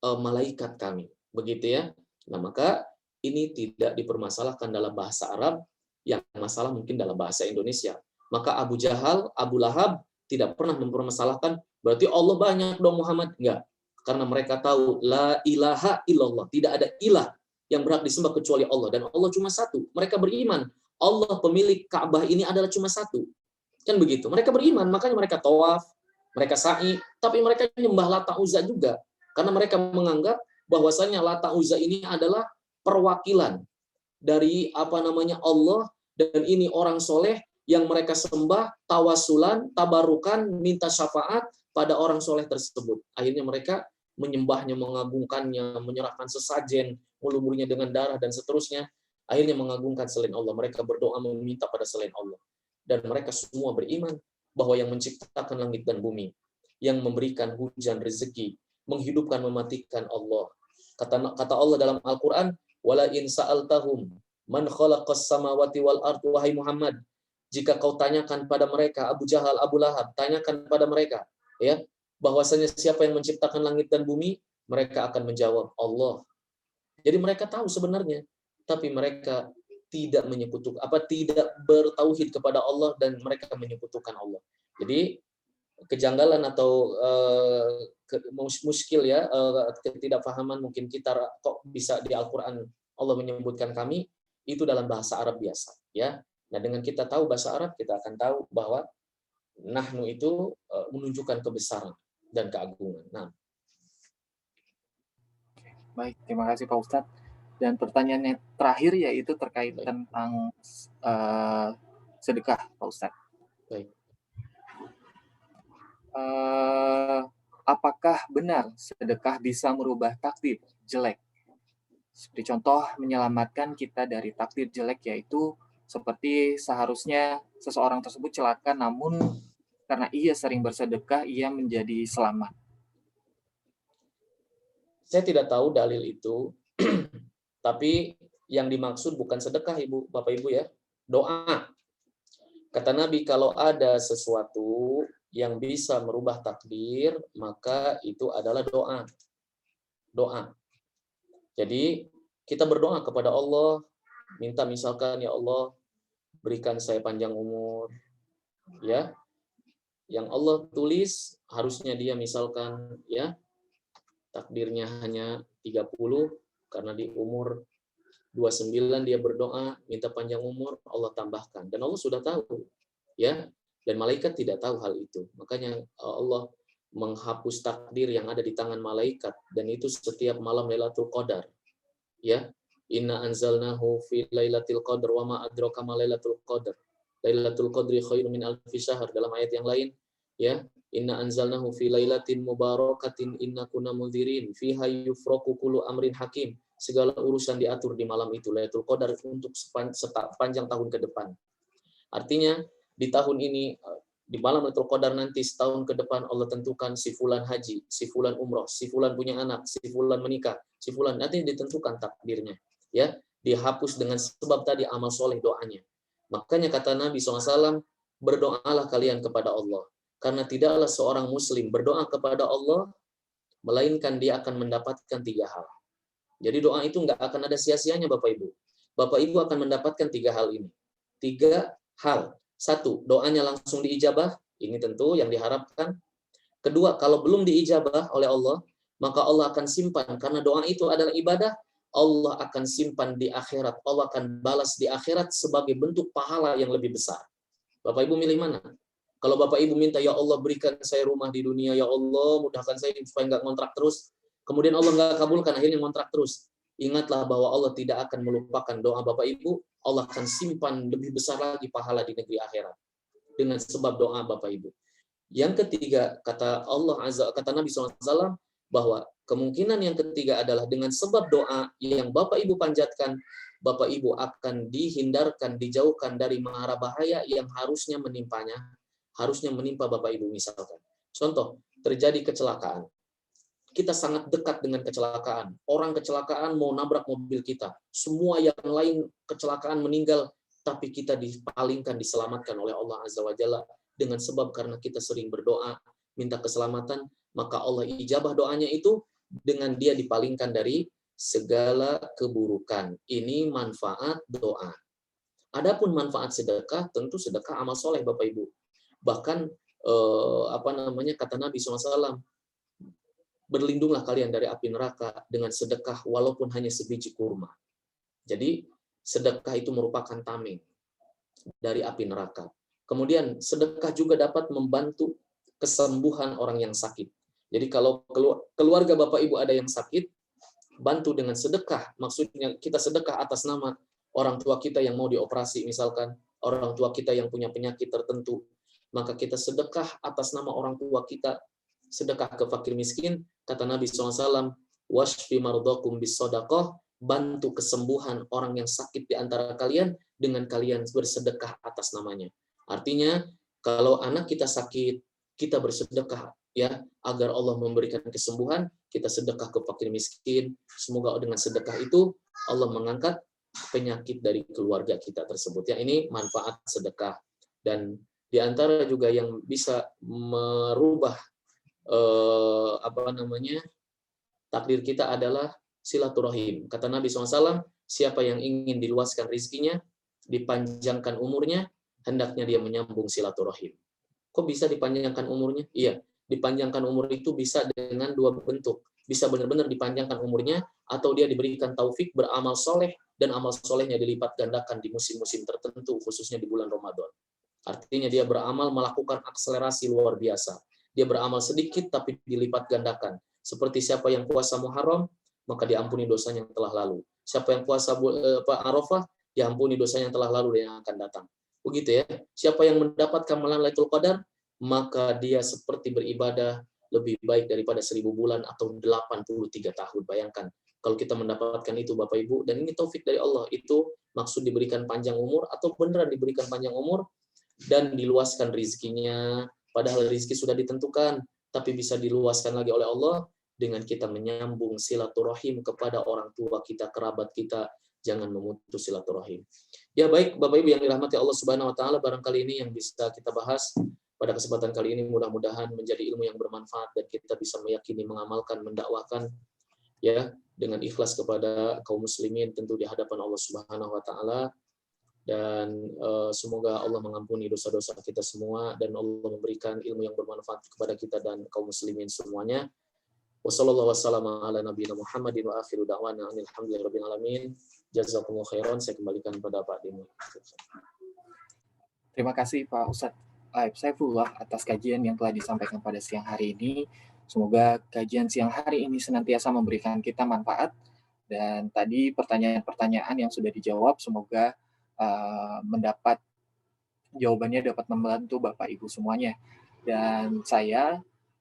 malaikat kami. Begitu ya. Nah, maka ini tidak dipermasalahkan dalam bahasa Arab, yang masalah mungkin dalam bahasa Indonesia. Maka Abu Jahal, Abu Lahab tidak pernah mempermasalahkan, berarti Allah banyak dong Muhammad. Enggak. Karena mereka tahu, la ilaha illallah. Tidak ada ilah yang berhak disembah kecuali Allah. Dan Allah cuma satu. Mereka beriman, Allah pemilik Ka'bah ini adalah cuma satu. Kan begitu. Mereka beriman, makanya mereka tawaf, mereka sa'i, tapi mereka nyembah Lata Uzza juga. Karena mereka menganggap bahwasanya Lata Uzza ini adalah perwakilan dari Allah, dan ini orang soleh yang mereka sembah, tawasulan, tabarukan, minta syafaat pada orang soleh tersebut. Akhirnya mereka menyembahnya, mengagungkannya, menyerahkan sesajen, melumurinya dengan darah dan seterusnya. Akhirnya mengagungkan selain Allah. Mereka berdoa meminta pada selain Allah. Dan mereka semua beriman bahwa yang menciptakan langit dan bumi, yang memberikan hujan rezeki, menghidupkan, mematikan Allah. Kata Allah dalam Al-Qur'an, wala in sa'altahum man khalaqas samawati wal ardh, wahai Muhammad, jika kau tanyakan pada mereka, Abu Jahal, Abu Lahab, tanyakan pada mereka, ya, bahwasanya siapa yang menciptakan langit dan bumi, mereka akan menjawab Allah. Jadi mereka tahu sebenarnya, tapi mereka tidak tidak bertauhid kepada Allah, dan mereka menyekutukan Allah. Jadi kejanggalan atau muskil ya, ketidakfahaman mungkin kita, kok bisa di Al-Qur'an Allah menyebutkan kami, itu dalam bahasa Arab biasa, ya. Nah, dengan kita tahu bahasa Arab, kita akan tahu bahwa nahnu itu menunjukkan kebesaran dan keagungan. Nah, baik, terima kasih Pak Ustadz. Dan pertanyaan yang terakhir yaitu terkait baik. tentang sedekah, Pak Ustadz. Baik. Apakah benar sedekah bisa merubah takdir jelek? Seperti contoh, menyelamatkan kita dari takdir jelek, yaitu seperti seharusnya seseorang tersebut celaka, namun karena ia sering bersedekah, ia menjadi selamat. Saya tidak tahu dalil itu, tapi yang dimaksud bukan sedekah, Ibu, Bapak Ibu ya, doa. Kata Nabi, kalau ada sesuatu yang bisa merubah takdir, maka itu adalah doa. Doa. Jadi kita berdoa kepada Allah, minta misalkan, ya Allah, berikan saya panjang umur, ya. Yang Allah tulis harusnya dia misalkan, ya, takdirnya hanya 30, karena di umur 29 dia berdoa minta panjang umur, Allah tambahkan, dan Allah sudah tahu, ya, dan malaikat tidak tahu hal itu. Makanya Allah menghapus takdir yang ada di tangan malaikat, dan itu setiap malam Lailatul Qadar, ya. Inna anzalnahu fi lailatul qadar wa ma adraka ma lailatul qadar. Lailatul qadri khairun min alfi syahr, dalam ayat yang lain, ya. Inna anzalnahu fi lailatin mubarakatin inna kunna mundhirin fiha yufraqu kullu amrin hakim. segala urusan diatur di malam itu, Lailatul Qadar untuk sepanjang tahun ke depan. Artinya di tahun ini, di malam Lailatul Qadar nanti setahun ke depan Allah tentukan si fulan haji, si fulan umroh, si fulan punya anak, si fulan menikah, si fulan, nanti ditentukan takdirnya. Ya, dihapus dengan sebab tadi amal soleh doanya. Makanya kata Nabi SAW, berdoalah kalian kepada Allah. Karena tidaklah seorang muslim berdoa kepada Allah, melainkan dia akan mendapatkan 3 hal. Jadi doa itu nggak akan ada sia-sianya Bapak Ibu. Bapak Ibu akan mendapatkan 3 hal ini. 3 hal. 1, doanya langsung diijabah. Ini tentu yang diharapkan. Kedua, kalau belum diijabah oleh Allah, maka Allah akan simpan. Karena doa itu adalah ibadah, Allah akan simpan di akhirat. Allah akan balas di akhirat sebagai bentuk pahala yang lebih besar. Bapak Ibu milih mana? Kalau Bapak Ibu minta, ya Allah berikan saya rumah di dunia, ya Allah mudahkan saya supaya nggak ngontrak terus. Kemudian Allah nggak kabulkan, akhirnya ngontrak terus. Ingatlah bahwa Allah tidak akan melupakan doa Bapak Ibu. Allah akan simpan lebih besar lagi pahala di negeri akhirat dengan sebab doa Bapak Ibu. Yang ketiga, kata Nabi SAW, bahwa kemungkinan yang ketiga adalah dengan sebab doa yang Bapak Ibu panjatkan, Bapak Ibu akan dihindarkan, dijauhkan dari mara bahaya yang harusnya menimpa Bapak Ibu misalkan. Contoh, terjadi kecelakaan. Kita sangat dekat dengan kecelakaan. Orang kecelakaan mau nabrak mobil kita. Semua yang lain kecelakaan meninggal, tapi kita dipalingkan, diselamatkan oleh Allah Azza wa Jalla dengan sebab karena kita sering berdoa, minta keselamatan, maka Allah ijabah doanya itu dengan dia dipalingkan dari segala keburukan. Ini manfaat doa. Adapun manfaat sedekah, tentu sedekah amal soleh Bapak Ibu. Bahkan kata Nabi SAW, berlindunglah kalian dari api neraka dengan sedekah walaupun hanya sebiji kurma. Jadi sedekah itu merupakan tameng dari api neraka. Kemudian sedekah juga dapat membantu kesembuhan orang yang sakit. Jadi kalau keluarga Bapak Ibu ada yang sakit, bantu dengan sedekah. Maksudnya kita sedekah atas nama orang tua kita yang mau dioperasi, misalkan orang tua kita yang punya penyakit tertentu, maka kita sedekah atas nama orang tua kita, sedekah ke fakir miskin. Kata Nabi SAW, washfi mardokum bis-sodaqah, bantu kesembuhan orang yang sakit di antara kalian dengan kalian bersedekah atas namanya. Artinya, kalau anak kita sakit, kita bersedekah ya agar Allah memberikan kesembuhan, kita sedekah ke fakir miskin. Semoga dengan sedekah itu Allah mengangkat penyakit dari keluarga kita tersebut. Ya, ini manfaat sedekah. Dan di antara juga yang bisa merubah takdir kita adalah silaturahim. Kata Nabi SAW, siapa yang ingin diluaskan rizkinya, dipanjangkan umurnya, hendaknya dia menyambung silaturahim. Kok bisa dipanjangkan umurnya? Iya, dipanjangkan umur itu bisa dengan 2 bentuk. Bisa benar-benar dipanjangkan umurnya, atau dia diberikan taufik beramal soleh, dan amal solehnya dilipat gandakan di musim-musim tertentu, khususnya di bulan Ramadan. Artinya dia beramal melakukan akselerasi luar biasa. Dia beramal sedikit tapi dilipat gandakan. Seperti siapa yang puasa Muharram, maka diampuni dosanya yang telah lalu. Siapa yang puasa Arafah, diampuni dosanya yang telah lalu dan yang akan datang. Begitu ya. Siapa yang mendapatkan malam Lailatul Qadar, maka dia seperti beribadah lebih baik daripada 1000 bulan atau 83 tahun. Bayangkan kalau kita mendapatkan itu Bapak Ibu, dan ini taufik dari Allah, itu maksud diberikan panjang umur atau beneran diberikan panjang umur dan diluaskan rizkinya. Padahal rizki sudah ditentukan, tapi bisa diluaskan lagi oleh Allah dengan kita menyambung silaturahim kepada orang tua kita, kerabat kita. Jangan memutus silaturahim. Ya baik, Bapak Ibu yang dirahmati Allah Subhanahu wa taala, barangkali ini yang bisa kita bahas pada kesempatan kali ini. Mudah-mudahan menjadi ilmu yang bermanfaat dan kita bisa meyakini, mengamalkan, mendakwahkan ya dengan ikhlas kepada kaum muslimin tentu di hadapan Allah Subhanahu wa taala. Dan semoga Allah mengampuni dosa-dosa kita semua dan Allah memberikan ilmu yang bermanfaat kepada kita dan kaum muslimin semuanya. Wassallallahu wasallam ala nabiyina Muhammadin wa akhiru da'wana alhamdulillahirabbil alamin. Jazakumullahu khairan. Saya kembalikan kepada Pak Dini. Terima kasih Pak Ustadz Aib Saifullah atas kajian yang telah disampaikan pada siang hari ini. Semoga kajian siang hari ini senantiasa memberikan kita manfaat. Dan tadi pertanyaan-pertanyaan yang sudah dijawab, semoga mendapat jawabannya dapat membantu Bapak Ibu semuanya. Dan saya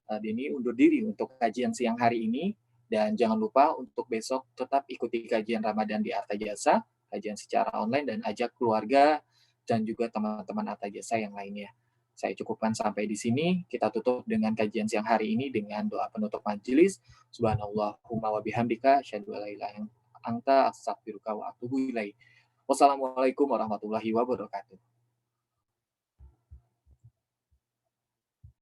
Dini undur diri untuk kajian siang hari ini. Dan jangan lupa untuk besok tetap ikuti kajian Ramadan di Arta Jasa, kajian secara online, dan ajak keluarga dan juga teman-teman Arta Jasa yang lainnya. Saya cukupkan sampai di sini. Kita tutup dengan kajian siang hari ini dengan doa penutup majelis. Subhanallahumma wa bihamdika, asyhadu an la ilaha illa anta, astaghfiruka wa atubu ilaik. Wassalamualaikum warahmatullahi wabarakatuh.